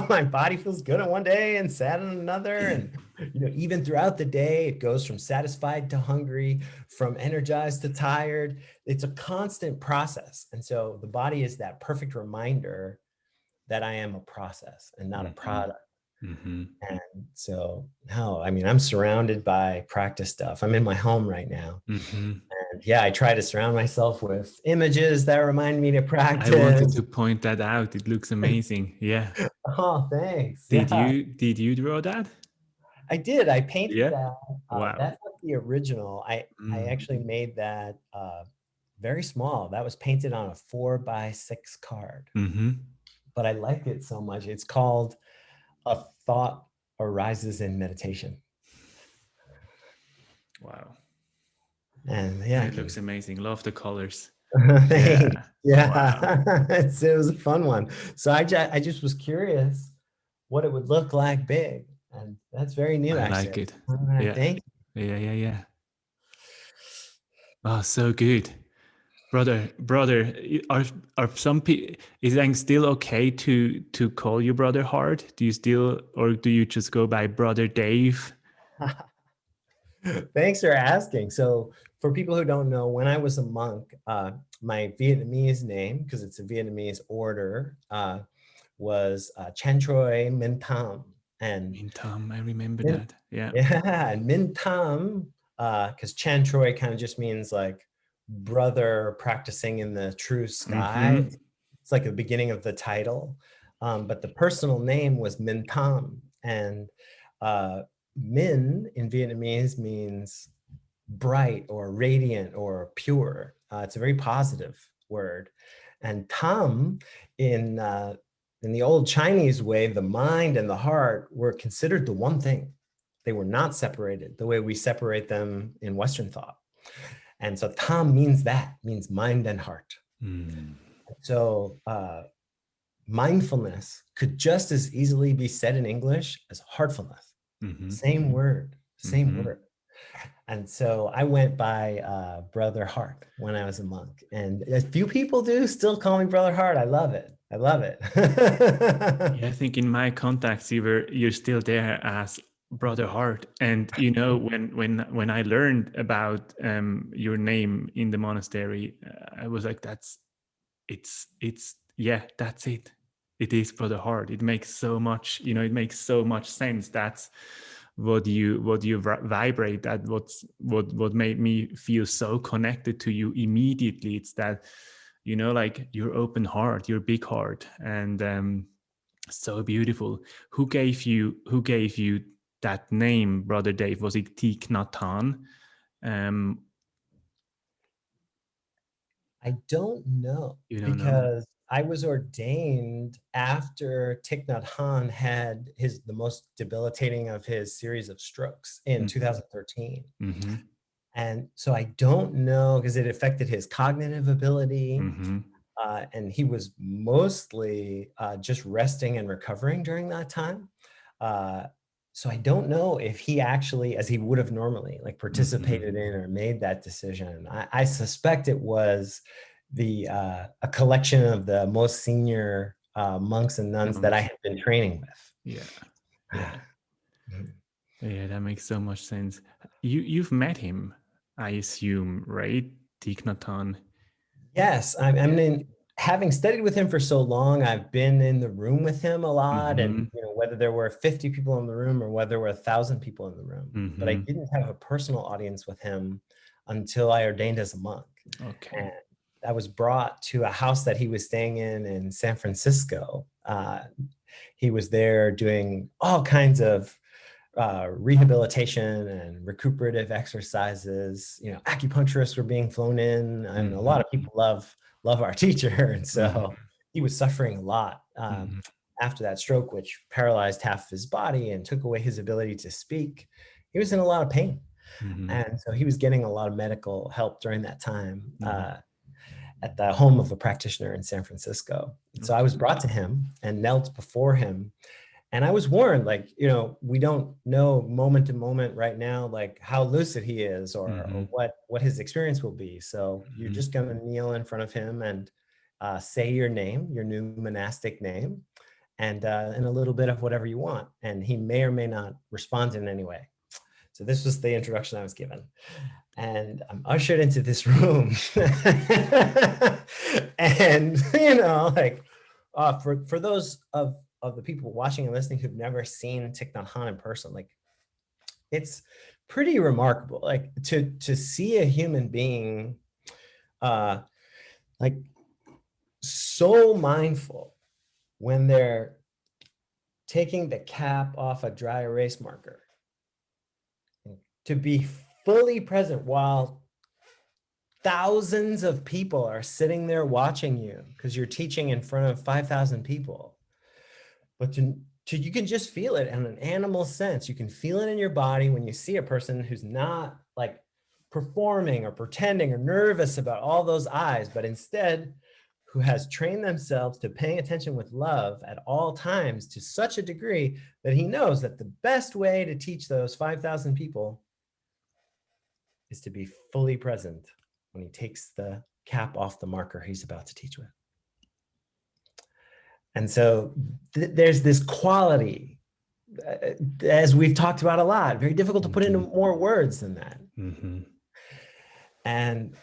My body feels good on one day and sad on another. And, even throughout the day, it goes from satisfied to hungry, from energized to tired. It's a constant process. And so the body is that perfect reminder that I am a process and not a product. Mm-hmm. And so, I'm surrounded by practice stuff. I'm in my home right now. Mm-hmm. And yeah, I try to surround myself with images that remind me to practice. I wanted to point that out. It looks amazing. Yeah. Oh, thanks. Did you draw that? I did. I painted that. Wow. That's like the original. I actually made that very small. That was painted on a 4x6 card. Mm-hmm. But I like it so much. It's called A Thought Arises in Meditation. Wow. And yeah, it looks amazing. Love the colors. Yeah. Wow. It was a fun one. So I just was curious what it would look like big. And that's very new. I like it. Yeah. Thank you. Yeah. Oh, so good. Brother, are some people, is it still okay to call you Brother Hart? Do you still, or do you just go by Brother Dave? Thanks for asking. So for people who don't know, when I was a monk, my Vietnamese name, because it's a Vietnamese order, was Chan Troi Minh Tham. And Minh Tham, I remember that. Yeah. Yeah, and Minh Tham, because Chan Troi kind of just means like brother practicing in the true sky. Mm-hmm. It's like the beginning of the title. But the personal name was Minh Tham. And Minh in Vietnamese means bright or radiant or pure. It's a very positive word. And Tham in the old Chinese way, the mind and the heart were considered the one thing. They were not separated the way we separate them in Western thought. And so Tham means mind and heart. Mm. So mindfulness could just as easily be said in English as heartfulness. Mm-hmm. Same word. And so I went by Brother Hart when I was a monk. And a few people do still call me Brother Hart. I love it. Yeah, I think in my contacts, you're still there as Brother Hart. And when I learned about your name in the monastery, I was like, that's it. It is Brother Hart. It makes so much, it makes so much sense. That's what you vibrate at. What made me feel so connected to you immediately. It's that, like your open heart, your big heart, and so beautiful. Who gave you that name, Brother Dave? Was it Thich Nhat Hanh? I don't know, because I was ordained after Thich Nhat Hanh had the most debilitating of his series of strokes in 2013. Mm-hmm. And so I don't know, because it affected his cognitive ability. Mm-hmm. And he was mostly just resting and recovering during that time. So I don't know if he actually, as he would have normally, like participated in or made that decision. I suspect it was a collection of the most senior monks and nuns that I had been training with. Yeah. Yeah, that makes so much sense. You've met him, I assume, right? Thich Nhat Hanh. Yes, I mean, having studied with him for so long, I've been in the room with him a lot, and whether there were 50 people in the room or whether there were 1,000 people in the room, but I didn't have a personal audience with him until I ordained as a monk. Okay. And I was brought to a house that he was staying in San Francisco. He was there doing all kinds of rehabilitation and recuperative exercises. Acupuncturists were being flown in, and a lot of people love our teacher. And so he was suffering a lot after that stroke, which paralyzed half of his body and took away his ability to speak. He was in a lot of pain. And so he was getting a lot of medical help during that time at the home of a practitioner in San Francisco. So I was brought to him and knelt before him. And I was warned, like, we don't know moment to moment right now, like how lucid he is or what his experience will be. So you're just going to kneel in front of him and say your name, your new monastic name, and a little bit of whatever you want. And he may or may not respond in any way. So this was the introduction I was given. And I'm ushered into this room. And, for those of the people watching and listening who've never seen Thich Nhat Hanh in person, like, it's pretty remarkable, like to see a human being like so mindful when they're taking the cap off a dry erase marker, to be fully present while thousands of people are sitting there watching you because you're teaching in front of 5,000 people. But you can just feel it in an animal sense. You can feel it in your body when you see a person who's not like performing or pretending or nervous about all those eyes, but instead who has trained themselves to paying attention with love at all times to such a degree that he knows that the best way to teach those 5,000 people is to be fully present when he takes the cap off the marker he's about to teach with. And so there's this quality, as we've talked about a lot, very difficult to put into more words than that. And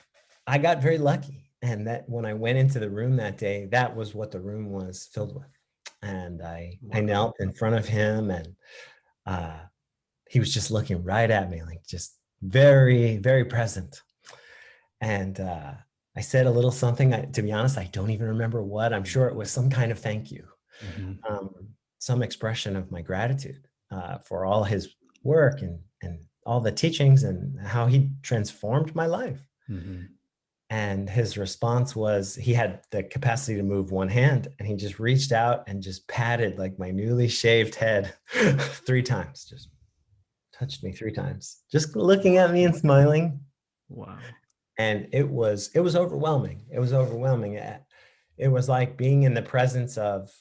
I got very lucky. And that when I went into the room that day, that was what the room was filled with. And I knelt in front of him, and he was just looking right at me, like just very, very present. And I said a little something. To be honest, I don't even remember what. I'm sure it was some kind of thank you, some expression of my gratitude for all his work and all the teachings and how he transformed my life. And his response was, he had the capacity to move one hand, and he just reached out and just patted like my newly shaved head 3 times, just touched me 3 times, just looking at me and smiling. Wow. And it was overwhelming. It was overwhelming. It was like being in the presence of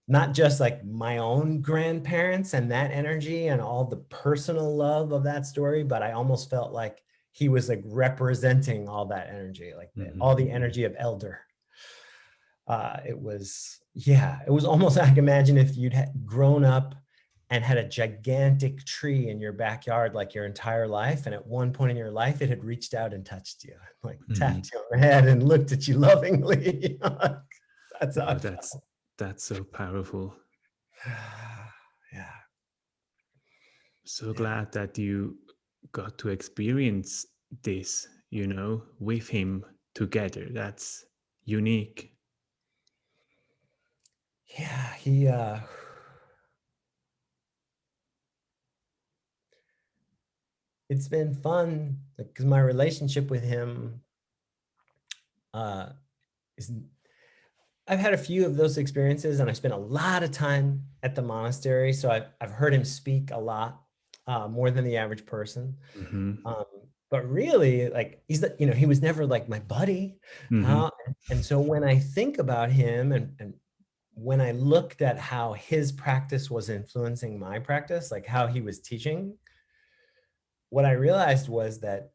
not just like my own grandparents and that energy and all the personal love of that story, but I almost felt like he was like representing all that energy, like all the energy of elder. It was almost like, imagine if you'd grown up and had a gigantic tree in your backyard like your entire life, and at one point in your life it had reached out and touched you, like tapped you on the head and looked at you lovingly. That's how that's so powerful. Yeah. So glad that you got to experience this, with him together. That's unique. Yeah, it's been fun because my relationship with him is, I've had a few of those experiences, and I spent a lot of time at the monastery. So I've heard him speak a lot, more than the average person. but really, like, he was never like my buddy. Mm-hmm. And so when I think about him, and when I looked at how his practice was influencing my practice, like how he was teaching, what I realized was that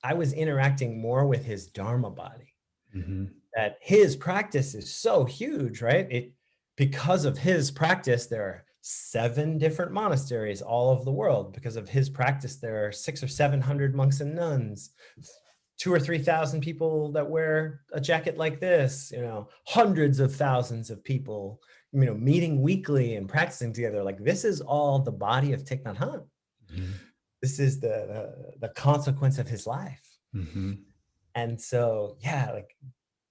I was interacting more with his Dharma body. Mm-hmm. That his practice is so huge, right? Because of his practice, there are 7 different monasteries all over the world. Because of his practice, there are 600 or 700 monks and nuns, 2,000 or 3,000 people that wear a jacket like this, hundreds of thousands of people, meeting weekly and practicing together. Like, this is all the body of Thich Nhat Hanh. Mm-hmm. This is the consequence of his life. Mm-hmm. And so, yeah, like,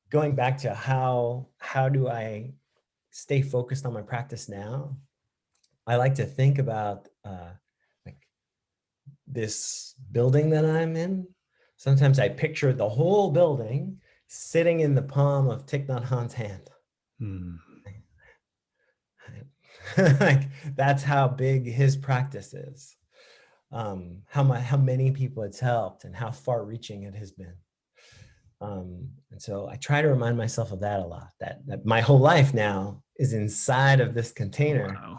going back to how do I stay focused on my practice now, I like to think about like this building that I'm in. Sometimes I picture the whole building sitting in the palm of Thich Nhat Hanh's hand. Mm-hmm. Like, that's how big his practice is. How many people it's helped and how far-reaching it has been. And so I try to remind myself of that a lot, that my whole life now is inside of this container. Wow.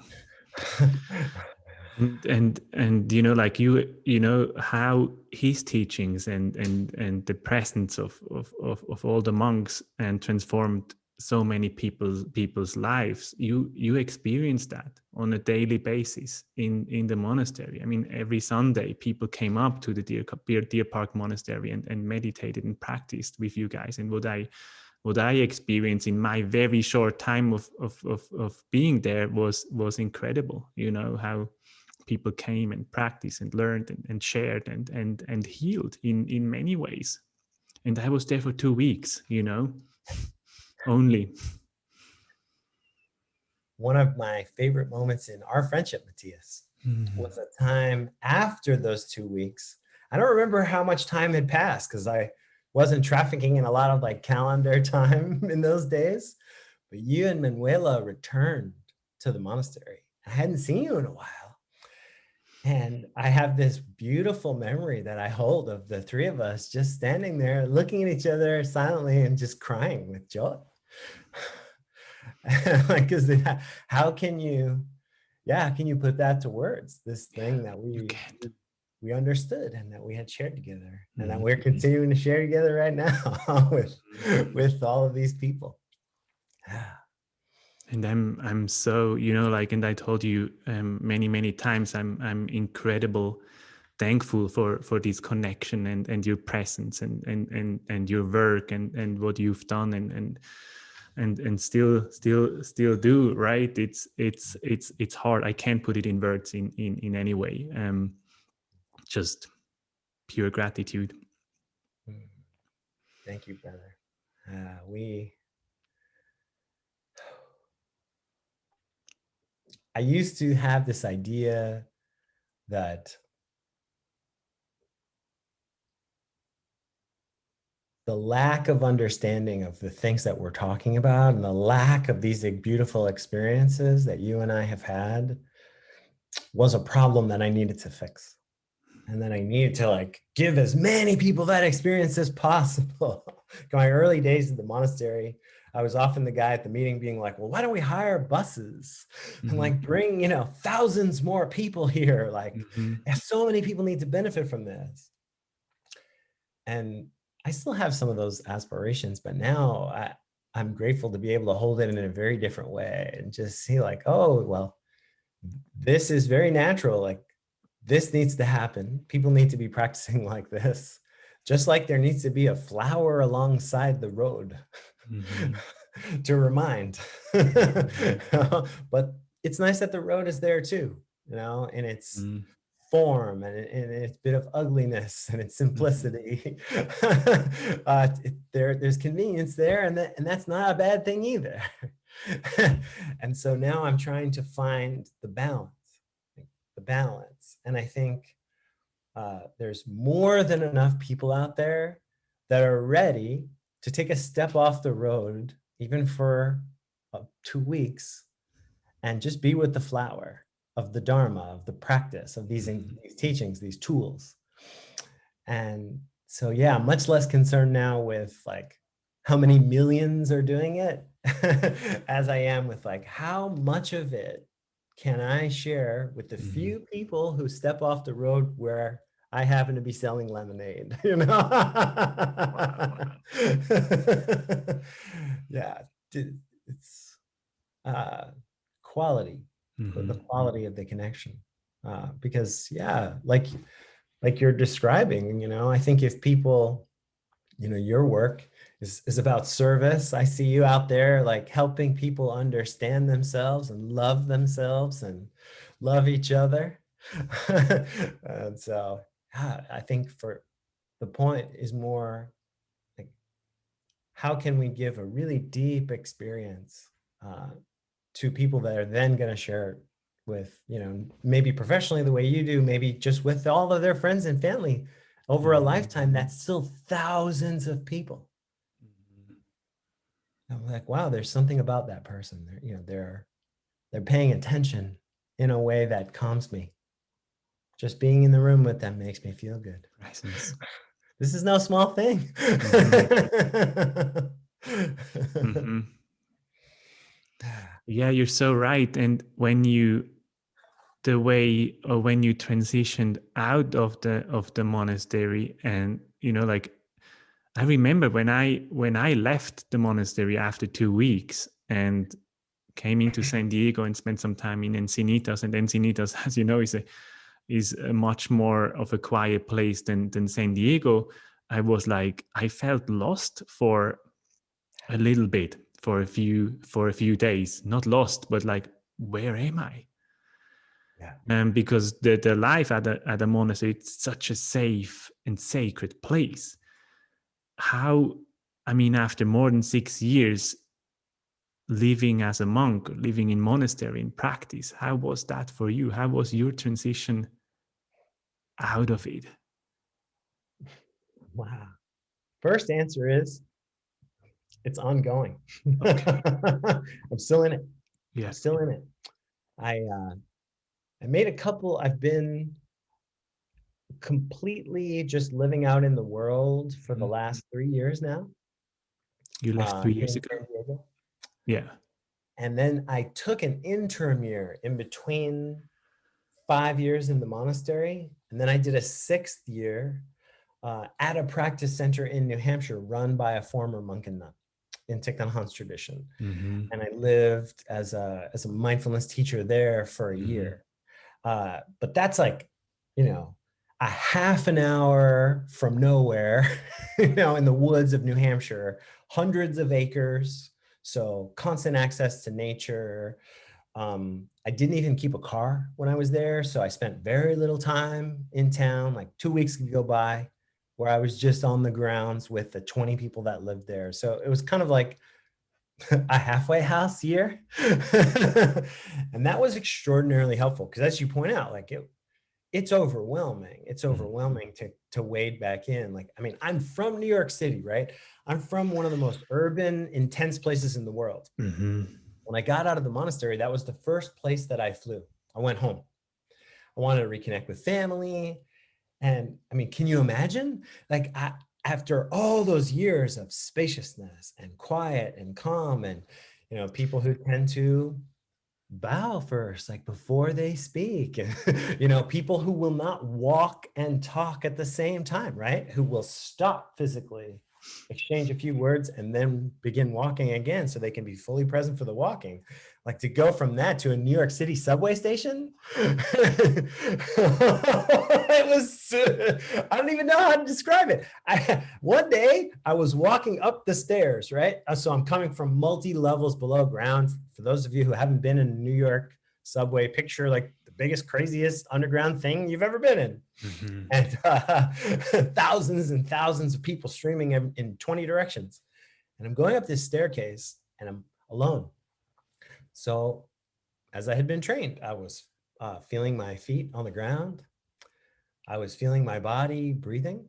And like how his teachings and the presence of all the monks and transformed so many people's lives. You experience that on a daily basis in the monastery. I mean, every Sunday people came up to the Deer Park Monastery and meditated and practiced with you guys. And what I experienced in my very short time of being there was incredible. How people came and practiced and learned and shared and healed in many ways. And I was there for 2 weeks, only. One of my favorite moments in our friendship, Matthias, was a time after those 2 weeks. I don't remember how much time had passed because I wasn't trafficking in a lot of like calendar time in those days. But you and Manuela returned to the monastery. I hadn't seen you in a while. And I have this beautiful memory that I hold of the 3 of us just standing there looking at each other silently and just crying with joy. Like, because how can you put that to words? This thing that we understood and that we had shared together, and that we're continuing to share together right now with all of these people. And I'm so, and I told you many times, I'm incredible thankful for this connection and your presence and your work and what you've done and still do, right? It's hard. I can't put it in words in any way. Just pure gratitude. Thank you, brother. I used to have this idea that the lack of understanding of the things that we're talking about and the lack of these beautiful experiences that you and I have had was a problem that I needed to fix. And then I needed to like give as many people that experience as possible. In my early days at the monastery, I was often the guy at the meeting being like, well, why don't we hire buses and like bring, thousands more people here? Like, so many people need to benefit from this. And I still have some of those aspirations, but now I'm grateful to be able to hold it in a very different way and just see like, oh, well, this is very natural. Like, this needs to happen. People need to be practicing like this, just like there needs to be a flower alongside the road to remind. But it's nice that the road is there too, in its form and its bit of ugliness and its simplicity. There's convenience there, and that's not a bad thing either. And so now I'm trying to find the balance. And I think there's more than enough people out there that are ready to take a step off the road, even for 2 weeks, and just be with the flower of the Dharma, of the practice of these teachings, these tools. And so, yeah, much less concerned now with like how many millions are doing it as I am with like how much of it can I share with the few people who step off the road where I happen to be selling lemonade, you know? Wow. Yeah, it's quality, the quality of the connection. Because yeah, like you're describing, you know, I think if people, you know, your work is about service. I see you out there like helping people understand themselves and love each other. And so yeah, I think for the point is more like how can we give a really deep experience uh, to people that are then going to share it with, you know, maybe professionally the way you do, maybe just with all of their friends and family over a lifetime. That's still thousands of people. I'm like, wow, there's something about that person. They're, you know, they're paying attention in a way that calms me. Just being in the room with them makes me feel good. Presence. This is no small thing. Yeah, you're so right. And when you the way or when you transitioned out of the monastery, and you know, like I remember when I left the monastery after 2 weeks and came into San Diego and spent some time in Encinitas. And Encinitas, as you know, is a much more of a quiet place than San Diego. I felt lost for a little bit, for a few days. Not lost, but like, where am I? Yeah. Because the life at a monastery, it's such a safe and sacred place. How, I mean, after more than 6 years living as a monk, living in monastery in practice, how was that for you? How was your transition out of it? Wow. First answer is it's ongoing. Okay. I'm still in it. Yeah. I'm still in it. I made a couple, I've been completely just living out in the world for the last 3 years now. You left 3 years In ago. San Diego. Yeah. And then I took an interim year in between 5 years in the monastery. And then I did a 6th year at a practice center in New Hampshire run by a former monk and nun in Thich Nhat Hanh's tradition. And I lived as a mindfulness teacher there for a year. But that's like, you know, a half an hour from nowhere, you know, in the woods of New Hampshire, hundreds of acres. So constant access to nature. I didn't even keep a car when I was there. So I spent very little time in town, like 2 weeks could go by where I was just on the grounds with the 20 people that lived there. So it was kind of like a halfway house year. And that was extraordinarily helpful because as you point out, like it's overwhelming. It's overwhelming to wade back in. Like, I mean, I'm from New York City, right? I'm from one of the most urban, intense places in the world. When I got out of the monastery, that was the first place that I flew. I went home. I wanted to reconnect with family. And I mean, can you imagine? Like, after all those years of spaciousness and quiet and calm, and, you know, people who tend to bow first, like before they speak, you know, people who will not walk and talk at the same time, right? Who will stop physically, exchange a few words, and then begin walking again so they can be fully present for the walking. Like to go from that to a New York City subway station, it was, I don't even know how to describe it. One day I was walking up the stairs, right? So I'm coming from multi-levels below ground. For those of you who haven't been in a New York subway, picture like the biggest, craziest underground thing you've ever been in. And thousands and thousands of people streaming in 20 directions. And I'm going up this staircase and I'm alone. So as I had been trained, I was feeling my feet on the ground. I was feeling my body breathing,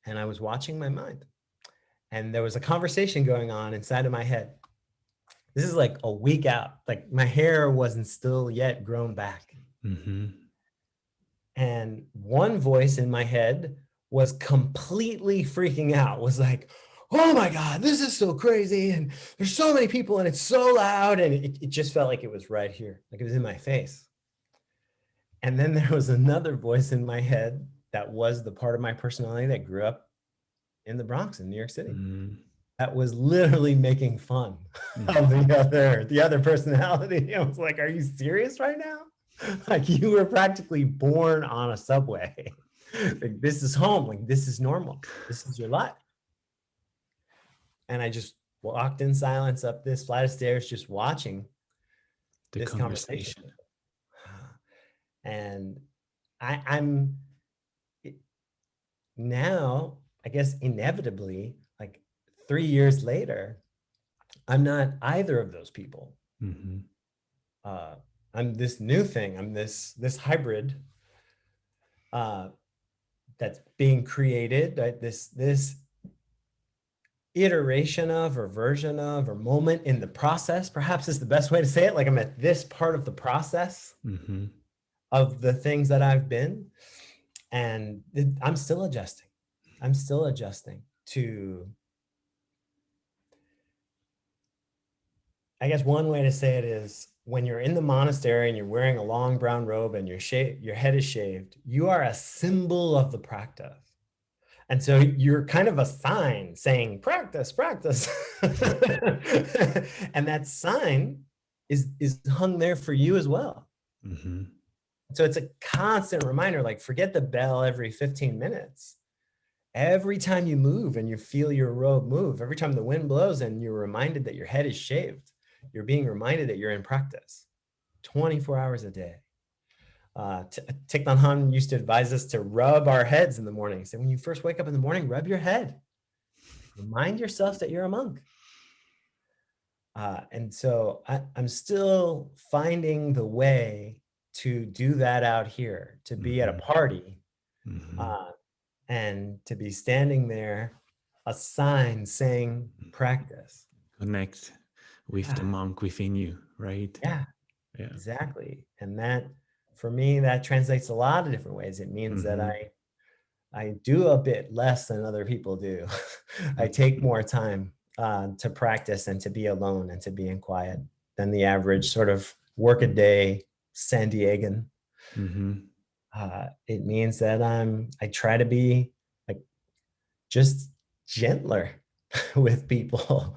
and I was watching my mind. And there was a conversation going on inside of my head. This is like a week out, like my hair wasn't still yet grown back. And one voice in my head was completely freaking out, was like, oh my God, this is so crazy. And there's so many people and it's so loud. And it just felt like it was right here, like it was in my face. And then there was another voice in my head that was the part of my personality that grew up in the Bronx in New York City. That was literally making fun of the other personality. I was like, are you serious right now? Like, you were practically born on a subway. Like, this is home. Like, this is normal. This is your life. And I just walked in silence up this flight of stairs, just watching this conversation. And I'm now, I guess, inevitably, like 3 years later, I'm not either of those people. I'm this new thing. I'm this hybrid that's being created. Right? This iteration of, or version of, or moment in the process, perhaps is the best way to say it. Like, I'm at this part of the process of the things that I've been, and I'm still adjusting. I'm still adjusting to, I guess one way to say it is, when you're in the monastery and you're wearing a long brown robe and your head is shaved, you are a symbol of the practice. And so you're kind of a sign saying, practice, practice. And that sign is hung there for you as well. So it's a constant reminder, like, forget the bell every 15 minutes. Every time you move and you feel your robe move, every time the wind blows and you're reminded that your head is shaved, you're being reminded that you're in practice 24 hours a day. Thich Nhat Hanh used to advise us to rub our heads in the morning. He said, when you first wake up in the morning, rub your head. Remind yourself that you're a monk. And so I'm still finding the way to do that out here, to be at a party and to be standing there, a sign saying practice. Connect with the monk within you, right? Yeah, exactly. And that, for me, that translates a lot of different ways. It means that I do a bit less than other people do. I take more time to practice and to be alone and to be in quiet than the average sort of work-a-day San Diegan. It means that I try to be, like, just gentler with people.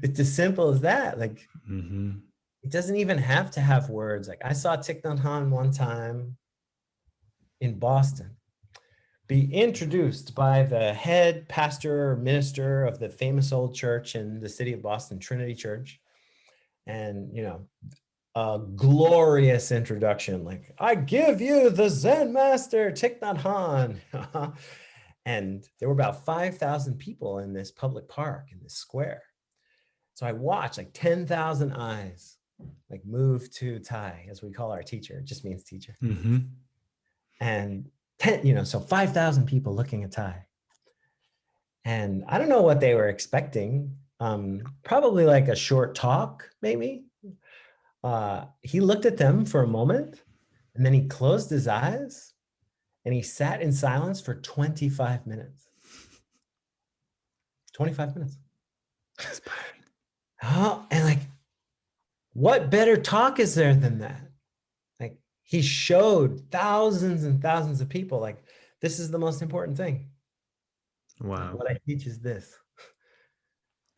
It's as simple as that. Like, it doesn't even have to have words. Like, I saw Thich Nhat Hanh one time in Boston be introduced by the head pastor or minister of the famous old church in the city of Boston, Trinity Church. And, you know, a glorious introduction, like, I give you the Zen master, Thich Nhat Hanh. And there were about 5,000 people in this public park, in this square. So I watched, like, 10,000 eyes, like, move to Thai, as we call our teacher. It just means teacher. And 10, you know, so 5,000 people looking at Thai. And I don't know what they were expecting. Probably like a short talk, maybe. He looked at them for a moment, and then he closed his eyes and he sat in silence for 25 minutes. 25 minutes. Oh, and, like, what better talk is there than that? Like, he showed thousands and thousands of people, like, this is the most important thing. Wow. Like, what I teach is this.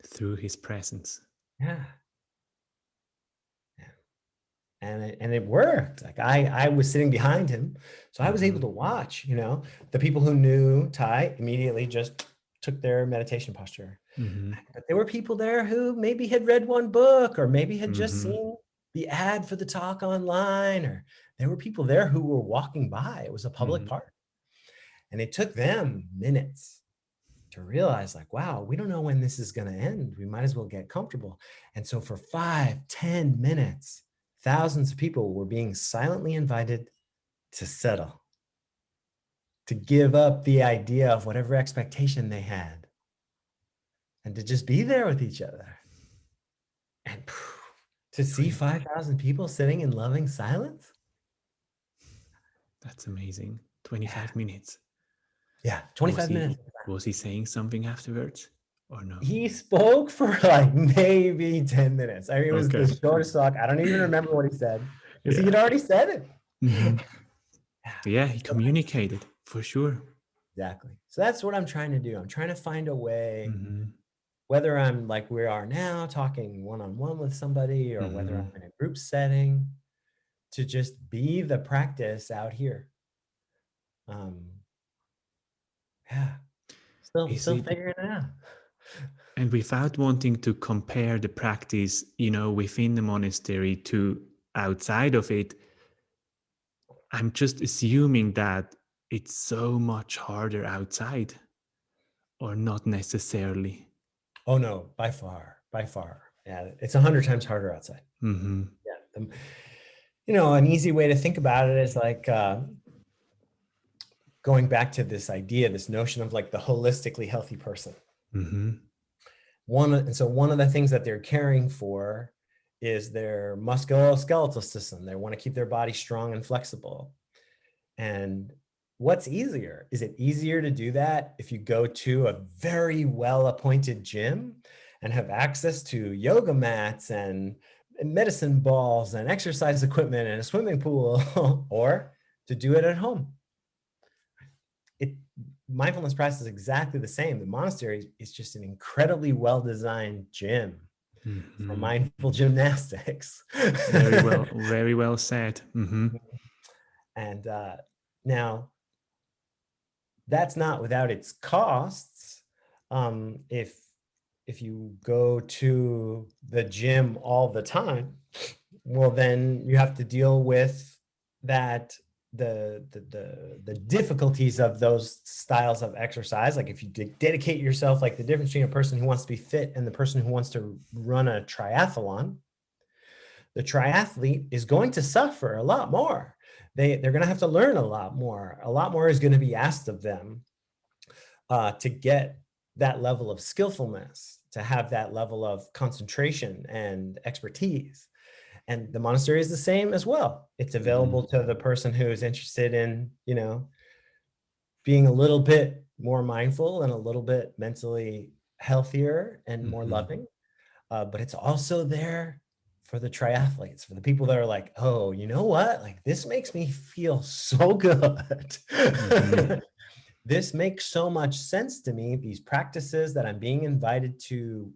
Through his presence. Yeah. And it worked. Like, I was sitting behind him, so I was able to watch, you know, the people who knew Thai immediately just took their meditation posture. But there were people there who maybe had read one book, or maybe had just seen the ad for the talk online, or there were people there who were walking by. It was a public park. And it took them minutes to realize, like, wow, we don't know when this is going to end. We might as well get comfortable. And so for 5-10 minutes, thousands of people were being silently invited to settle, to give up the idea of whatever expectation they had, and to just be there with each other. And to see 5,000 people sitting in loving silence. That's amazing. 25 minutes. Yeah, Was 25 minutes. was he saying something afterwards or no? He spoke for like maybe 10 minutes. I mean, it was Okay. the shortest talk. I don't even remember what he said because he Yeah. had already said it. Mhm. Yeah, he So communicated for sure. exactly. So that's what I'm trying to do. I'm trying to find a way, Mhm. whether I'm like we are now talking one-on-one with somebody or whether Mhm. I'm in a group setting, to just be the practice out here. Um, yeah, Is still it, figuring it out. and without wanting to compare the practice, within the monastery to outside of it, I'm just assuming that it's so much harder outside, or not necessarily. Oh no, by far, by far. Yeah, it's 100 times harder outside. Mm-hmm. Yeah. An easy way to think about it is like going back to this idea, this notion of like the holistically healthy person. Mm-hmm. One of the things that they're caring for is their musculoskeletal system. They want to keep their body strong and flexible. And what's easier? Is it easier to do that if you go to a very well-appointed gym and have access to yoga mats and medicine balls and exercise equipment and a swimming pool, or to do it at home? Mindfulness practice is exactly the same. The monastery is just an incredibly well-designed gym for Mm-hmm. mindful gymnastics. Very well said. Mm-hmm. And now, that's not without its costs. If you go to the gym all the time, well, then you have to deal with that the difficulties of those styles of exercise. Like if you dedicate yourself, like the difference between a person who wants to be fit and the person who wants to run a triathlon, the triathlete is going to suffer a lot more. They're going to have to learn a lot more. A lot more is going to be asked of them to get that level of skillfulness, to have that level of concentration and expertise. And the monastery is the same as well. It's available to the person who is interested in, being a little bit more mindful and a little bit mentally healthier and more Mm-hmm. loving. But it's also there for the triathletes, for the people that are like, oh, you know what? Like, this makes me feel so good. Mm-hmm. This makes so much sense to me. These practices that I'm being invited to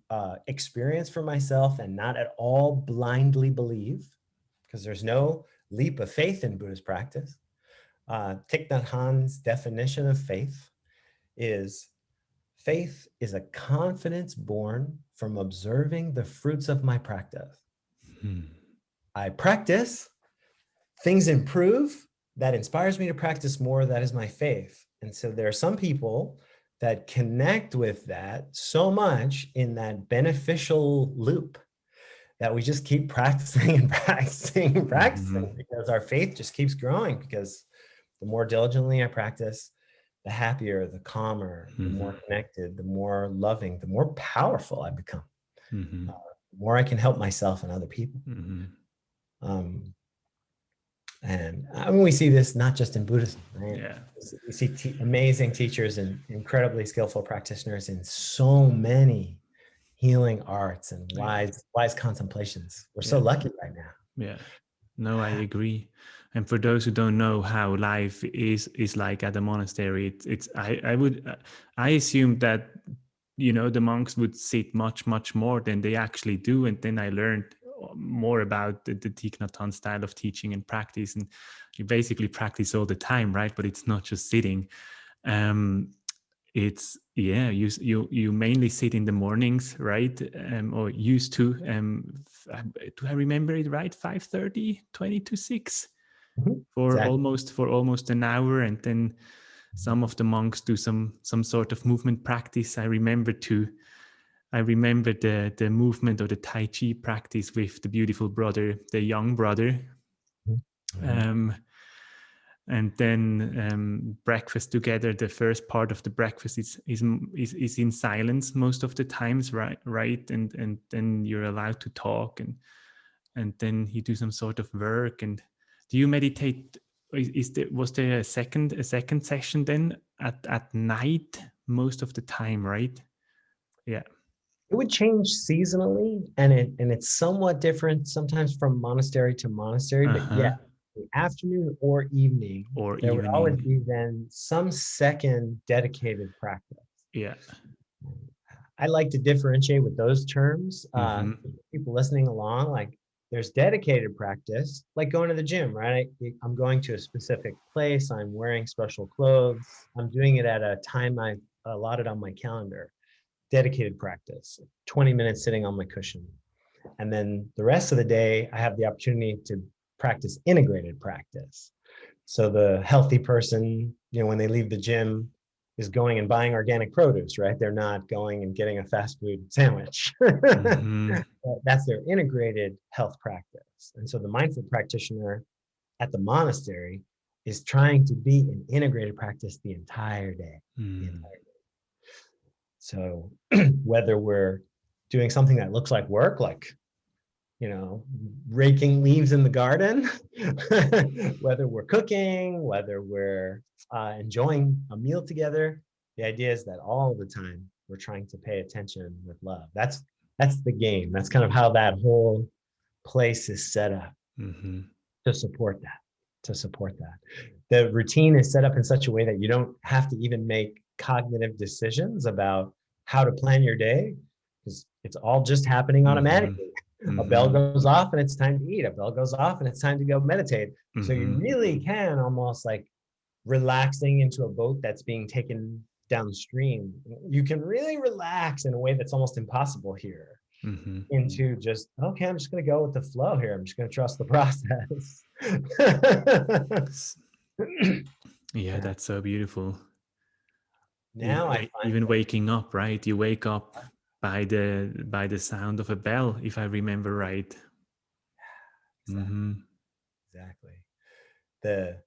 experience for myself and not at all blindly believe, because there's no leap of faith in Buddhist practice. Thich Nhat Hanh's definition of faith is a confidence born from observing the fruits of my practice. Mm-hmm. I practice, things improve, that inspires me to practice more. That is my faith. And so there are some people that connect with that so much in that beneficial loop that we just keep practicing and practicing and practicing Mm-hmm. because our faith just keeps growing, because the more diligently I practice, the happier, the calmer, the more connected, the more loving, the more powerful I become. Mm-hmm. The more I can help myself and other people. Mm-hmm. Um, and I mean, we see this not just in Buddhism, right? Yeah. We see amazing teachers and incredibly skillful practitioners in so many healing arts and Yeah. wise contemplations. We're so Yeah. lucky right now. Yeah. No, I agree. And for those who don't know how life is like at the monastery, I assume that the monks would sit much more than they actually do. And then I learned more about the Thich Nhat Hanh style of teaching and practice. And you basically practice all the time, right? But it's not just sitting. It's you mainly sit in the mornings, right? Or used to. Do I remember it right? 5:30, 20 to 6 for Exactly. almost an hour, and then some of the monks do some sort of movement practice. I remember the movement or the Tai Chi practice with the beautiful brother, the young brother. Mhm. And then breakfast together. The first part of the breakfast is in silence most of the times, right? And then you're allowed to talk, and then you do some sort of work. And do you meditate was there a second session then at night most of the time, right? Yeah. It would change seasonally, and it's somewhat different sometimes from monastery to monastery. But yeah, the afternoon or evening, Or there would always evening. be then some second dedicated practice. Yeah. I like to differentiate with those terms. Mm-hmm. People listening along, like there's dedicated practice, like going to the gym, right? I'm going to a specific place. I'm wearing special clothes. I'm doing it at a time I've allotted on my calendar. Dedicated practice, 20 minutes sitting on my cushion. And then the rest of the day, I have the opportunity to practice integrated practice. So the healthy person, when they leave the gym, is going and buying organic produce, right? They're not going and getting a fast food sandwich. Mm-hmm. That's their integrated health practice. And so the mindful practitioner at the monastery is trying to be in integrated practice the entire day. The entire day. So whether we're doing something that looks like work, like, raking leaves in the garden, whether we're cooking, whether we're enjoying a meal together, the idea is that all the time we're trying to pay attention with love. That's the game. That's kind of how that whole place is set up to support that. The routine is set up in such a way that you don't have to even make cognitive decisions about how to plan your day, because it's all just happening automatically. A bell goes off and it's time to eat. A bell goes off and it's time to go meditate. So you really can almost like relaxing into a boat that's being taken downstream. You can really relax in a way that's almost impossible here. Into just, okay, I'm just going to go with the flow here. I'm just going to trust the process. Yeah, that's so beautiful. Now even waking up, right? You wake up by the sound of a bell, if I remember right. Exactly. There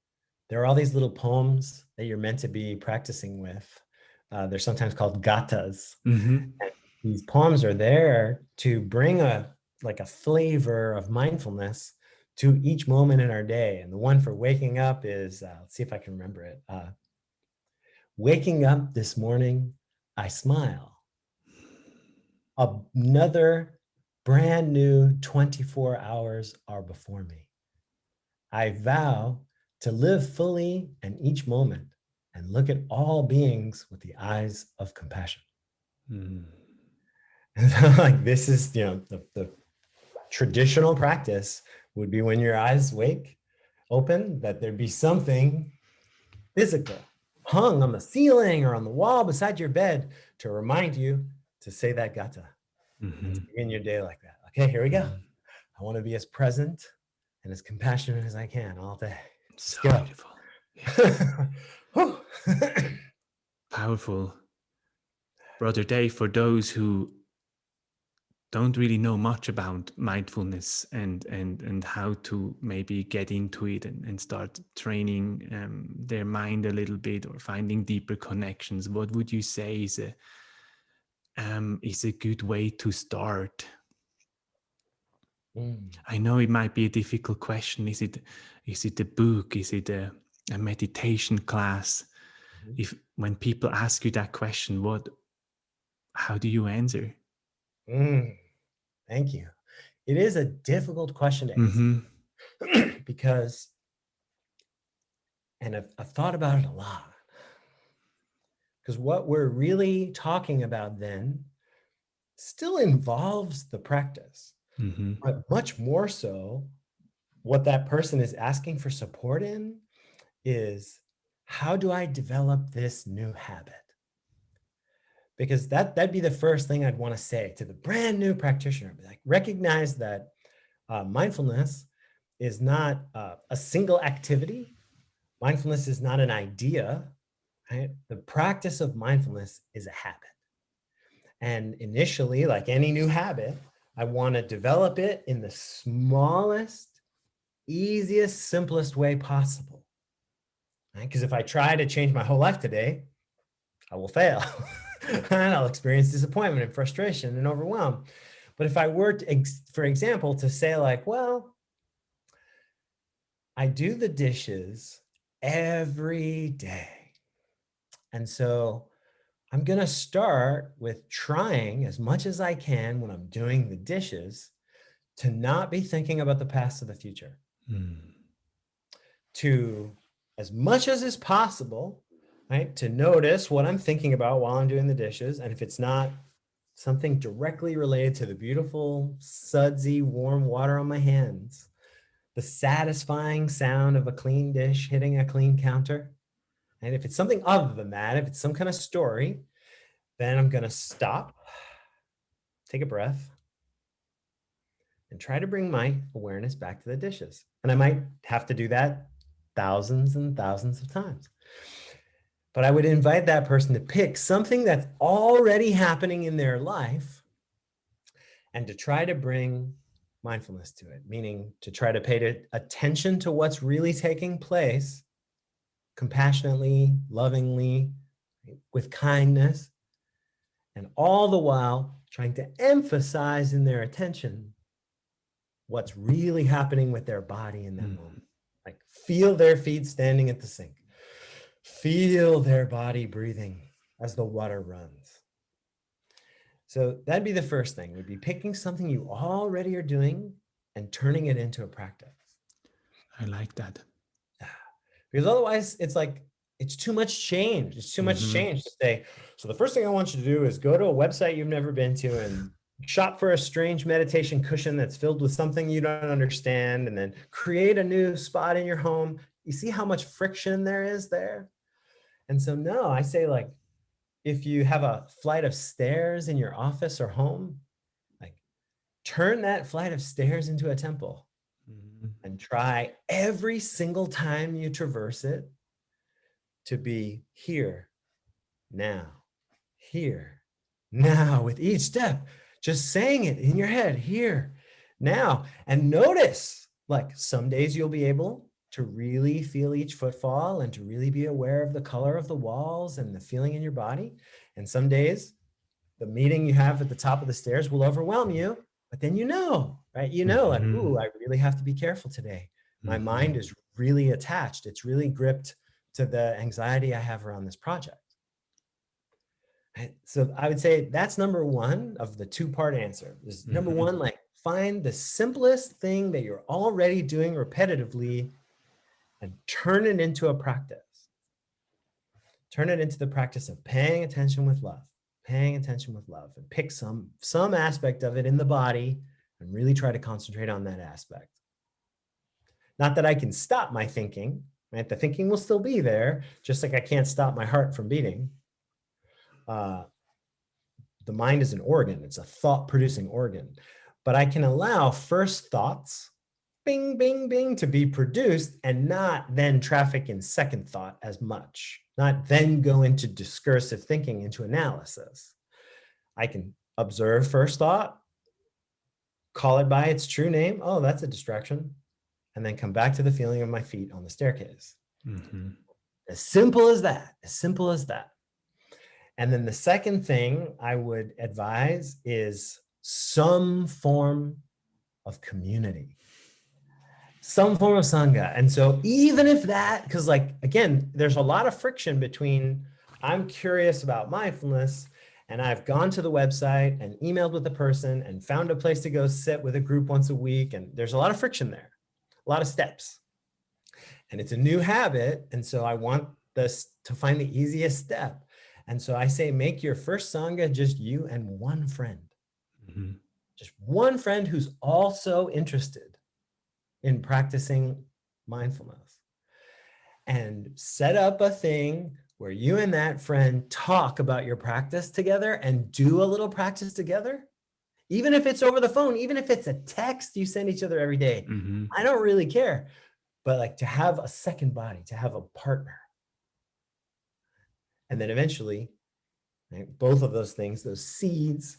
are all these little poems that you're meant to be practicing with. They're sometimes called gathas. These poems are there to bring a flavor of mindfulness to each moment in our day. And the one for waking up is, let's see if I can remember it. Waking up this morning, I smile. Another brand new 24 hours are before me. I vow to live fully in each moment and look at all beings with the eyes of compassion. And so, this is, the traditional practice would be when your eyes open, that there'd be something physical hung on the ceiling or on the wall beside your bed to remind you to say that gatha. And begin your day like that. Okay, here we go. I want to be as present and as compassionate as I can all day. So beautiful. Yeah. Powerful. Brother Dave, for those who don't really know much about mindfulness and how to maybe get into it and start training their mind a little bit or finding deeper connections, what would you say is a good way to start? I know it might be a difficult question. Is it a book? Is it a meditation class? When people ask you that question, how do you answer? Thank you. It is a difficult question to answer because, and I've thought about it a lot, because what we're really talking about then still involves the practice, but much more so, what that person is asking for support in is, how do I develop this new habit? Because that'd be the first thing I'd want to say to the brand new practitioner. Like, recognize that mindfulness is not a single activity. Mindfulness is not an idea, right? The practice of mindfulness is a habit. And initially, like any new habit, I want to develop it in the smallest, easiest, simplest way possible. Right? Because if I try to change my whole life today, I will fail. And I'll experience disappointment and frustration and overwhelm. But if I were to, for example, to say like, well, I do the dishes every day. And so I'm going to start with trying as much as I can when I'm doing the dishes to not be thinking about the past or the future. Mm. To, as much as is possible, right, to notice what I'm thinking about while I'm doing the dishes. And if it's not something directly related to the beautiful, sudsy, warm water on my hands, the satisfying sound of a clean dish hitting a clean counter. And if it's something other than that, if it's some kind of story, then I'm going to stop, take a breath, and try to bring my awareness back to the dishes. And I might have to do that thousands and thousands of times. But I would invite that person to pick something that's already happening in their life and to try to bring mindfulness to it, meaning to try to pay attention to what's really taking place compassionately, lovingly, with kindness, and all the while trying to emphasize in their attention what's really happening with their body in that moment. Like feel their feet standing at the sink. Feel their body breathing as the water runs. So that'd be the first thing, would be picking something you already are doing and turning it into a practice. I like that. Because otherwise it's like, it's too much change. It's too much change to say, so the first thing I want you to do is go to a website you've never been to and shop for a strange meditation cushion that's filled with something you don't understand, and then create a new spot in your home. You see how much friction there is there? And so no, I say, like, if you have a flight of stairs in your office or home, like turn that flight of stairs into a temple and try every single time you traverse it to be here, now, here, now, with each step, just saying it in your head, here, now, and notice, like some days you'll be able to really feel each footfall and to really be aware of the color of the walls and the feeling in your body. And some days the meeting you have at the top of the stairs will overwhelm you, but then you know, right? You know, like, ooh, I really have to be careful today. My mind is really attached. It's really gripped to the anxiety I have around this project. Right? So I would say that's number one of the two-part answer. Is number one, like find the simplest thing that you're already doing repetitively and turn it into a practice. Turn it into the practice of paying attention with love, paying attention with love, and pick some aspect of it in the body and really try to concentrate on that aspect. Not that I can stop my thinking, right? The thinking will still be there, just like I can't stop my heart from beating. The mind is an organ. It's a thought-producing organ. But I can allow first thoughts, bing, bing, bing, to be produced and not then traffic in second thought as much, not then go into discursive thinking, into analysis. I can observe first thought, call it by its true name. Oh, that's a distraction. And then come back to the feeling of my feet on the staircase. As simple as that, as simple as that. And then the second thing I would advise is some form of community, some form of sangha. And so even if that, because like, again, there's a lot of friction between I'm curious about mindfulness and I've gone to the website and emailed with the person and found a place to go sit with a group once a week. And there's a lot of friction there, a lot of steps. And it's a new habit. And so I want this to find the easiest step. And so I say, make your first sangha just you and one friend. Just one friend who's also interested in practicing mindfulness. And set up a thing where you and that friend talk about your practice together and do a little practice together. Even if it's over the phone, even if it's a text you send each other every day, I don't really care. But like to have a second body, to have a partner. And then eventually, right, both of those things, those seeds,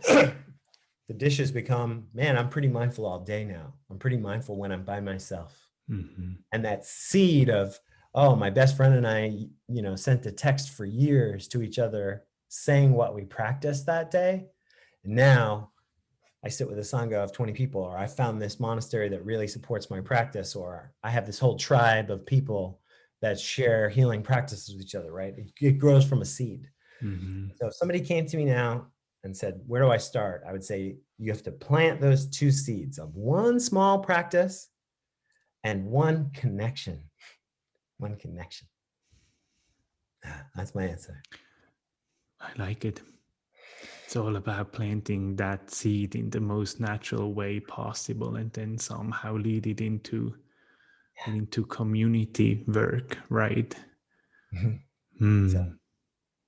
the dishes become, man, I'm pretty mindful all day now. I'm pretty mindful when I'm by myself. And that seed of, oh, my best friend and I, sent a text for years to each other saying what we practiced that day. And now I sit with a Sangha of 20 people, or I found this monastery that really supports my practice, or I have this whole tribe of people that share healing practices with each other, right? It grows from a seed. So if somebody came to me now and said, where do I start? I would say you have to plant those 2 seeds of one small practice and one connection. One connection. That's my answer. I like it. It's all about planting that seed in the most natural way possible, and then somehow lead it into community work, right? So,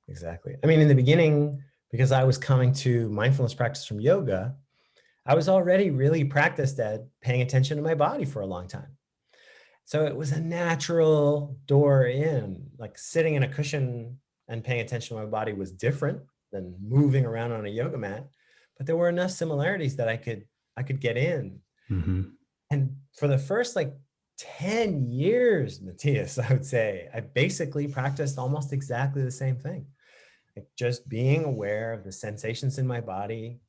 exactly. I mean, in the beginning, because I was coming to mindfulness practice from yoga, I was already really practiced at paying attention to my body for a long time. So it was a natural door in, like sitting in a cushion and paying attention to my body was different than moving around on a yoga mat, but there were enough similarities that I could get in. And for the first like 10 years, Matthias, I would say, I basically practiced almost exactly the same thing. Like just being aware of the sensations in my body,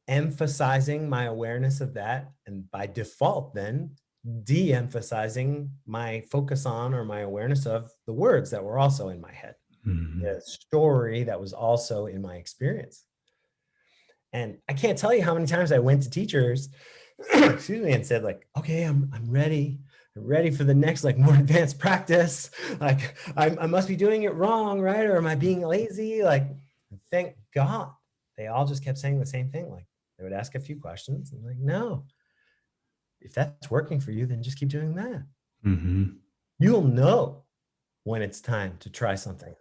emphasizing my awareness of that, and by default then de-emphasizing my focus on or my awareness of the words that were also in my head, the story that was also in my experience. And I can't tell you how many times I went to teachers excuse me, and said like, okay, I'm ready. I'm ready for the next like more advanced practice. Like I must be doing it wrong, right? Or am I being lazy? Like, thank God they all just kept saying the same thing. Like they would ask a few questions and like, no, if that's working for you, then just keep doing that. You'll know when it's time to try something else.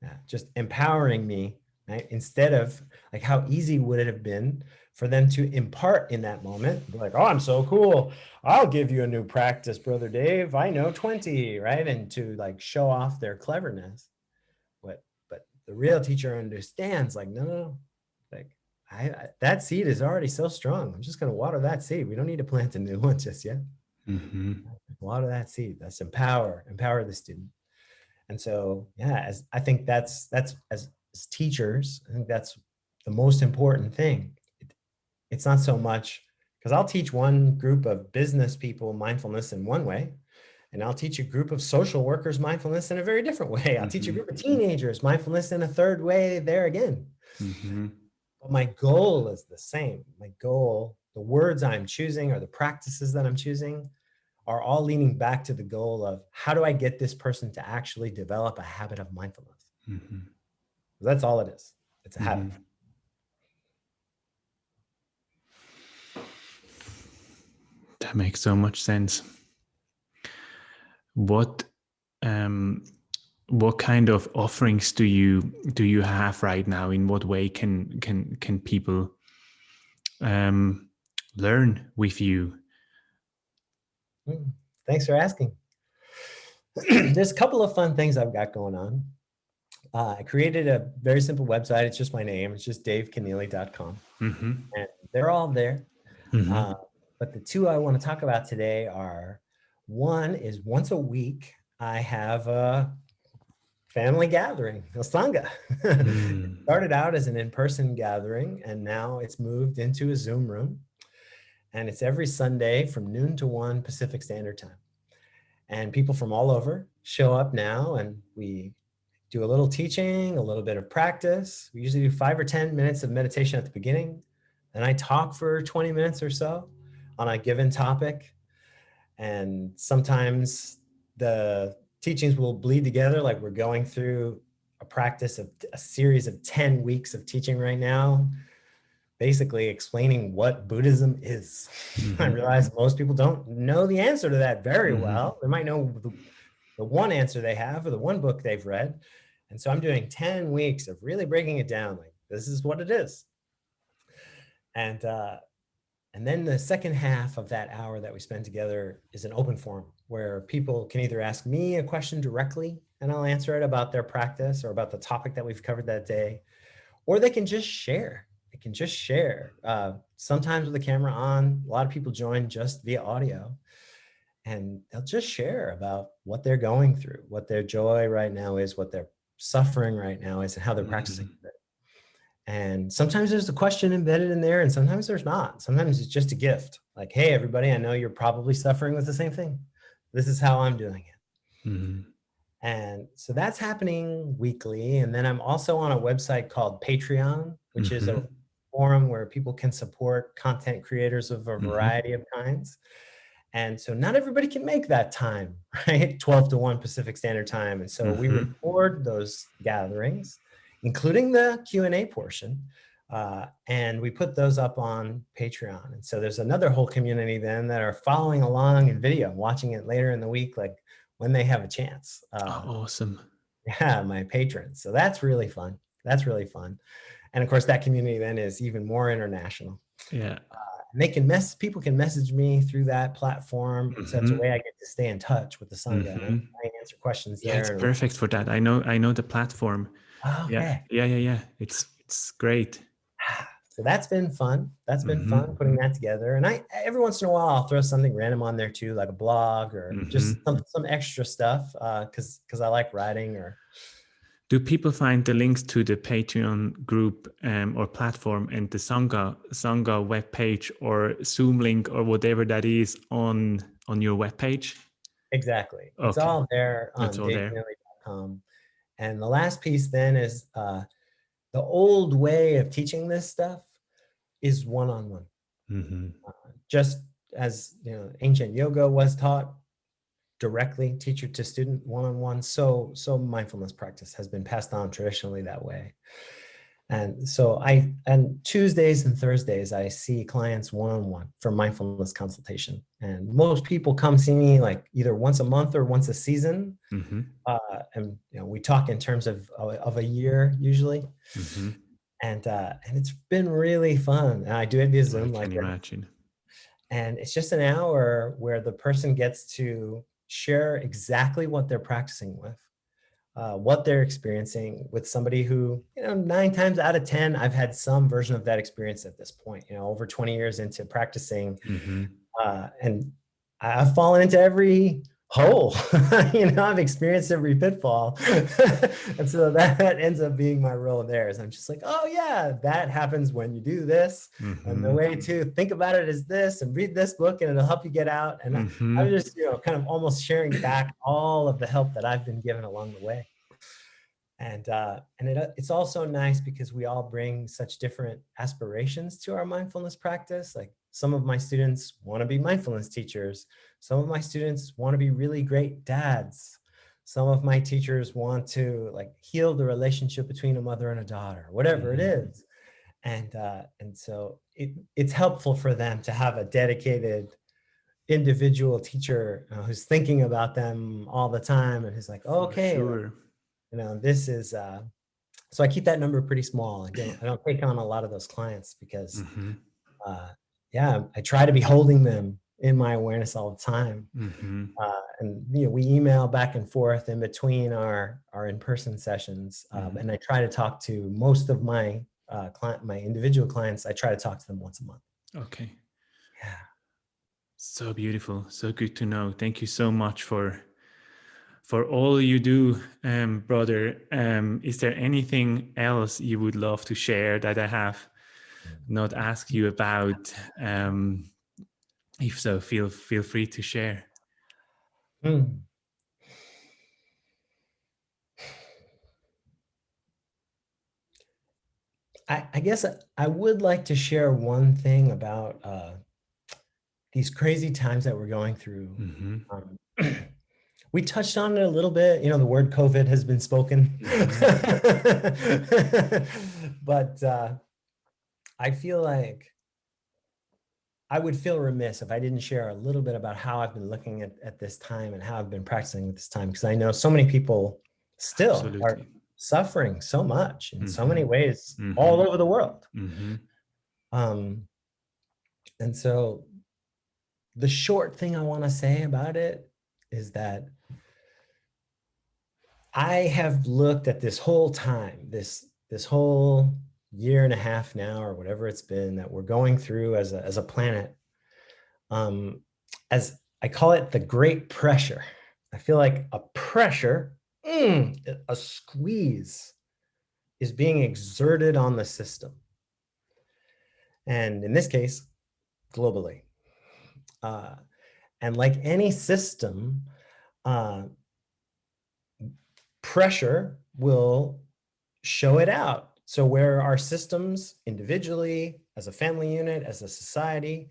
Yeah, just empowering me, right? Instead of like, how easy would it have been for them to impart in that moment? Be like, oh, I'm so cool. I'll give you a new practice, Brother Dave. I know 20, right? And to like show off their cleverness. But the real teacher understands like, no. Like that seed is already so strong. I'm just going to water that seed. We don't need to plant a new one just yet. Water that seed. That's empower the student. And so, yeah, as I think that's as teachers, I think that's the most important thing. It's not so much because I'll teach one group of business people mindfulness in one way, and I'll teach a group of social workers mindfulness in a very different way. I'll teach a group of teenagers mindfulness in a third way there again. But my goal is the same. My goal, the words I'm choosing or the practices that I'm choosing are all leaning back to the goal of how do I get this person to actually develop a habit of mindfulness? That's all it is. It's a habit. That makes so much sense. What kind of offerings do you have right now? In what way can people learn with you? Thanks for asking. There's a couple of fun things I've got going on. I created a very simple website. It's just my name. It's just davekenneally.com. And they're all there. But the two I want to talk about today are, one is once a week, I have a family gathering, a Sangha. It started out as an in-person gathering, and now it's moved into a Zoom room. And it's every Sunday from noon to 1 Pacific Standard Time. And people from all over show up now, and we do a little teaching, a little bit of practice. We usually do 5 or 10 minutes of meditation at the beginning. And I talk for 20 minutes or so on a given topic. And sometimes the teachings will bleed together, like we're going through a practice of a series of 10 weeks of teaching right now, basically explaining what Buddhism is. I realize most people don't know the answer to that very well. They might know the one answer they have or the one book they've read. And so I'm doing 10 weeks of really breaking it down. Like, this is what it is. And then the second half of that hour that we spend together is an open forum where people can either ask me a question directly and I'll answer it about their practice or about the topic that we've covered that day, or they can just share. They can just share. Sometimes with the camera on, a lot of people join just via audio, and they'll just share about what they're going through, what their joy right now is, what their suffering right now is, and how they're practicing it. And sometimes there's a question embedded in there, and sometimes there's not. Sometimes it's just a gift. Like, hey, everybody, I know you're probably suffering with the same thing. This is how I'm doing it. Mm-hmm. And so that's happening weekly. And then I'm also on a website called Patreon, which is a forum where people can support content creators of a variety of kinds. And so not everybody can make that time, right? 12 to 1 Pacific Standard Time. And so we record those gatherings, including the Q&A portion, and we put those up on Patreon. And so there's another whole community then that are following along in video, watching it later in the week, like when they have a chance. Awesome. Yeah, my patrons. So that's really fun. That's really fun. And of course, that community then is even more international. Yeah. And they can people can message me through that platform in such a way I get to stay in touch with the Sangha. And I answer questions there. Yeah, it's perfect for that. I know the platform. Okay. Yeah. It's great. So that's been fun. That's been fun putting that together. And every once in a while I'll throw something random on there too, like a blog or just some extra stuff, because I like writing. Or do people find the links to the Patreon group or platform and the Sangha webpage or Zoom link or whatever that is on your webpage? Exactly. It's all there on davekenneally.com. And the last piece then is the old way of teaching this stuff is one-on-one. Just as ancient yoga was taught directly, teacher to student, one-on-one, so mindfulness practice has been passed on traditionally that way. And so and Tuesdays and Thursdays, I see clients one-on-one for mindfulness consultation. And most people come see me like either once a month or once a season. And we talk in terms of a year usually. And it's been really fun. And I do it via Zoom. I can imagine. And it's just an hour where the person gets to share exactly what they're practicing with, what they're experiencing with somebody who, 9 times out of 10, I've had some version of that experience at this point, over 20 years into practicing. And I've fallen into every hole. I've experienced every pitfall. And so that ends up being my role there. Is I'm just like, oh yeah, that happens when you do this. And the way to think about it is this, and read this book and it'll help you get out. And I'm just, kind of almost sharing back all of the help that I've been given along the way. And it's also nice because we all bring such different aspirations to our mindfulness practice. Like some of my students want to be mindfulness teachers. Some of my students want to be really great dads. Some of my teachers want to heal the relationship between a mother and a daughter, whatever it is. And so it's helpful for them to have a dedicated individual teacher who's thinking about them all the time and who's like, oh, okay, sure. This is, so I keep that number pretty small. I don't take on a lot of those clients because, I try to be holding them in my awareness all the time. And we email back and forth in between our in-person sessions. And I try to talk to most of my my individual clients. I try to talk to them once a month. Okay. Yeah. So beautiful. So good to know. Thank you so much for all you do, brother. Is there anything else you would love to share that I have not asked you about? If so, feel free to share. I guess I would like to share one thing about these crazy times that we're going through. We touched on it a little bit. The word COVID has been spoken. But I feel like I would feel remiss if I didn't share a little bit about how I've been looking at this time and how I've been practicing with this time, because I know so many people still are suffering so much in so many ways all over the world. And so the short thing I want to say about it is that I have looked at this whole time, this whole year and a half now, or whatever it's been that we're going through as a planet, as I call it, the great pressure. I feel like a pressure, a squeeze is being exerted on the system. And in this case, globally. And like any system, pressure will show it out. So where our systems individually, as a family unit, as a society,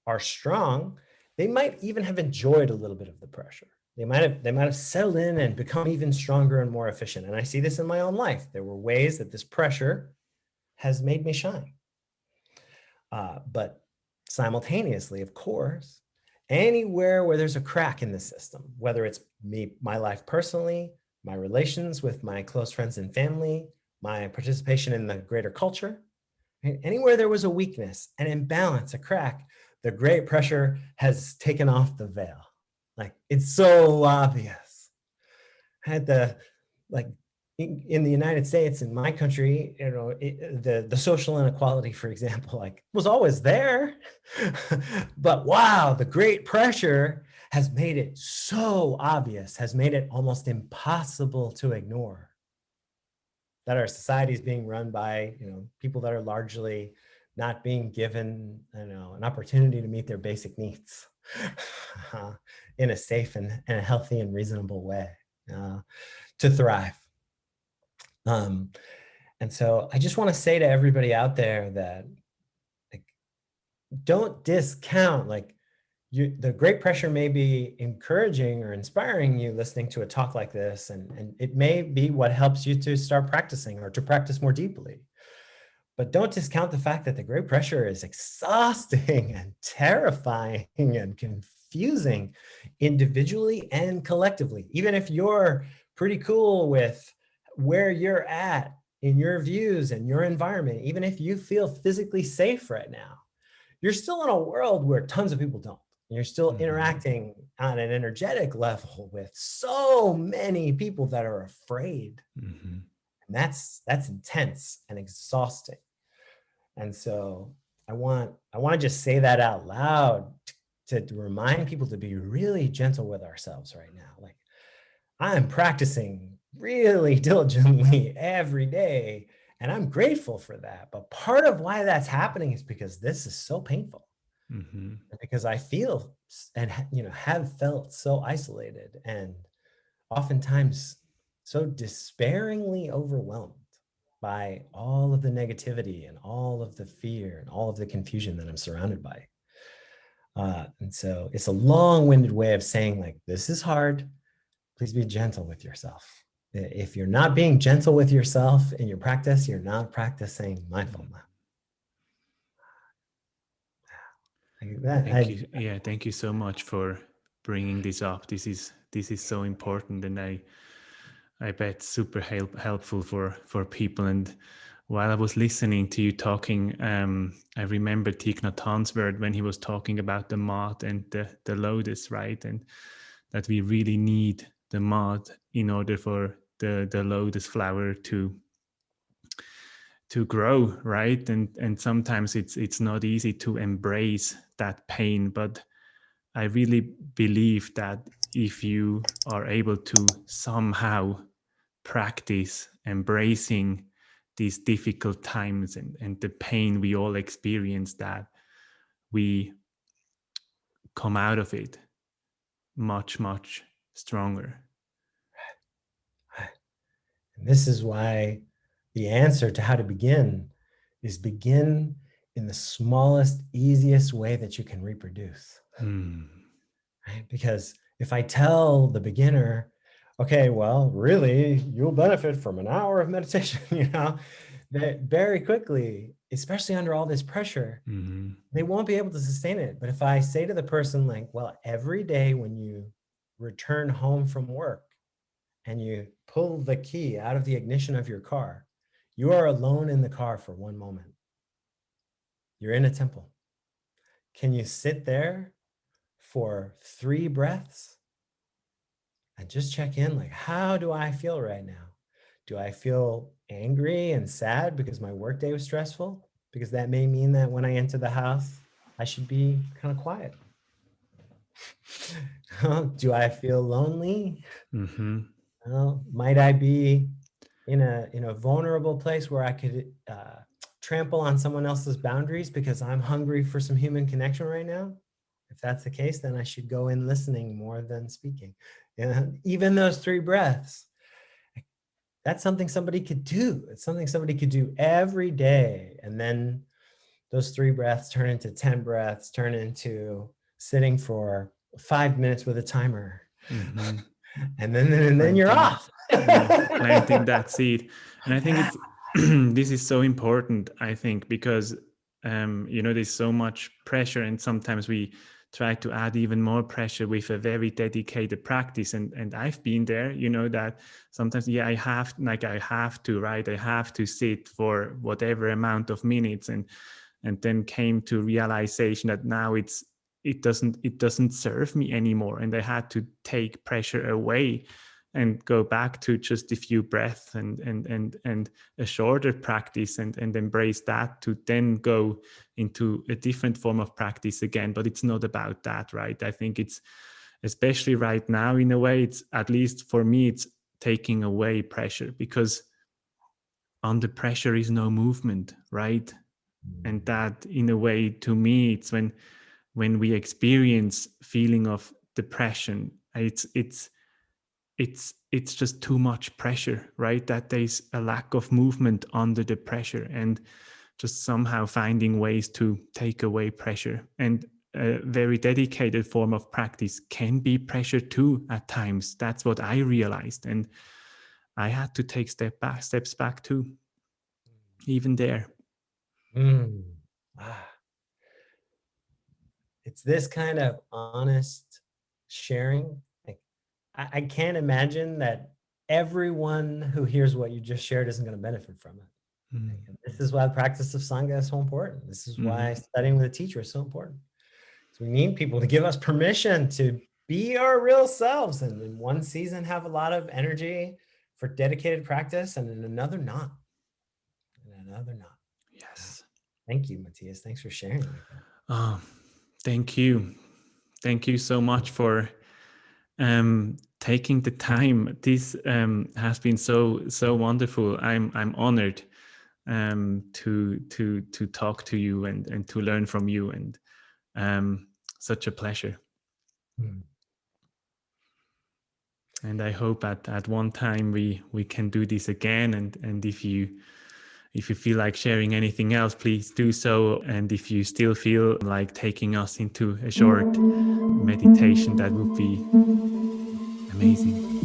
are strong, they might even have enjoyed a little bit of the pressure. They might have settled in and become even stronger and more efficient. And I see this in my own life. There were ways that this pressure has made me shine. But simultaneously, of course, anywhere where there's a crack in the system, whether it's me, my life personally, my relations with my close friends and family, my participation in the greater culture, right? Anywhere there was a weakness, an imbalance, a crack, the great pressure has taken off the veil. Like, it's so obvious. I had like in the United States, in my country, you know, the social inequality, for example, like was always there, but wow, the great pressure has made it so obvious, has made it almost impossible to ignore that our society is being run by, you know, people that are largely not being given, you know, an opportunity to meet their basic needs in a safe and a healthy and reasonable way to thrive. And so I just want to say to everybody out there that, like, don't discount, like, the great pressure may be encouraging or inspiring you listening to a talk like this, and it may be what helps you to start practicing or to practice more deeply. But don't discount the fact that the great pressure is exhausting and terrifying and confusing individually and collectively. Even if you're pretty cool with where you're at in your views and your environment, even if you feel physically safe right now, you're still in a world where tons of people don't. You're still interacting on an energetic level with so many people that are afraid. And that's intense and exhausting. And so I want to just say that out loud to remind people to be really gentle with ourselves right now. Like, I'm practicing really diligently every day, and I'm grateful for that. But part of why that's happening is because this is so painful. Because I feel and, you know, have felt so isolated and oftentimes so despairingly overwhelmed by all of the negativity and all of the fear and all of the confusion that I'm surrounded by. And so it's a long-winded way of saying, like, this is hard. Please be gentle with yourself. If you're not being gentle with yourself in your practice, you're not practicing mindfulness. Thank you. Yeah, thank you so much for bringing this up. This is so important, and I bet super helpful for people. And while I was listening to you talking, I remember Thich Nhat Hanh's word when he was talking about the Nhat and the lotus, right? And that we really need the Nhat in order for the lotus flower to grow, right? And sometimes it's not easy to embrace that pain, but I really believe that if you are able to somehow practice embracing these difficult times and the pain we all experience, that we come out of it much, much stronger. And this is why the answer to how to begin is begin in the smallest, easiest way that you can reproduce. Right? Because if I tell the beginner, okay, well, really, you'll benefit from an hour of meditation, you know, that very quickly, especially under all this pressure, they won't be able to sustain it. But if I say to the person, like, well, every day when you return home from work and you pull the key out of the ignition of your car, you are alone in the car for one moment. You're in a temple. Can you sit there for 3 breaths and just check in, like, how do I feel right now? Do I feel angry and sad because my workday was stressful? Because that may mean that when I enter the house, I should be kind of quiet. Do I feel lonely? Might I be in a vulnerable place where I could trample on someone else's boundaries because I'm hungry for some human connection right now. If that's the case, then I should go in listening more than speaking. Even those 3 breaths, that's something somebody could do. It's something somebody could do every day. And then those 3 breaths turn into 10 breaths, turn into sitting for 5 minutes with a timer. Mm-hmm. And then you're off. Planting that seed. And I think it's this is so important, I think, because there's so much pressure, and sometimes we try to add even more pressure with a very dedicated practice. And I've been there, that sometimes, I have to, right? I have to sit for whatever amount of minutes, and then came to realization that now it doesn't serve me anymore. And I had to take pressure away and go back to just a few breaths and a shorter practice, and embrace that, to then go into a different form of practice again. But it's not about that, right? I think it's, especially right now, in a way, it's, at least for me, it's taking away pressure, because under pressure is no movement, right? And that, in a way, to me, it's when we experience feeling of depression, it's just too much pressure, right? That there's a lack of movement under the pressure, and just somehow finding ways to take away pressure. And a very dedicated form of practice can be pressure too at times. That's what I realized, and I had to take steps back too, even there. It's this kind of honest sharing. I can't imagine that everyone who hears what you just shared isn't going to benefit from it. And this is why the practice of Sangha is so important. This is why studying with a teacher is so important. So we need people to give us permission to be our real selves, and in one season have a lot of energy for dedicated practice, and in another not. Yes. Thank you, Matthias. Thanks for sharing like that. Oh, thank you. Thank you so much for taking the time. This has been so wonderful. I'm honored to talk to you and to learn from you, and such a pleasure. And I hope at one time we can do this again. And if you feel like sharing anything else, please do so. And if you still feel like taking us into a short meditation, that would be amazing.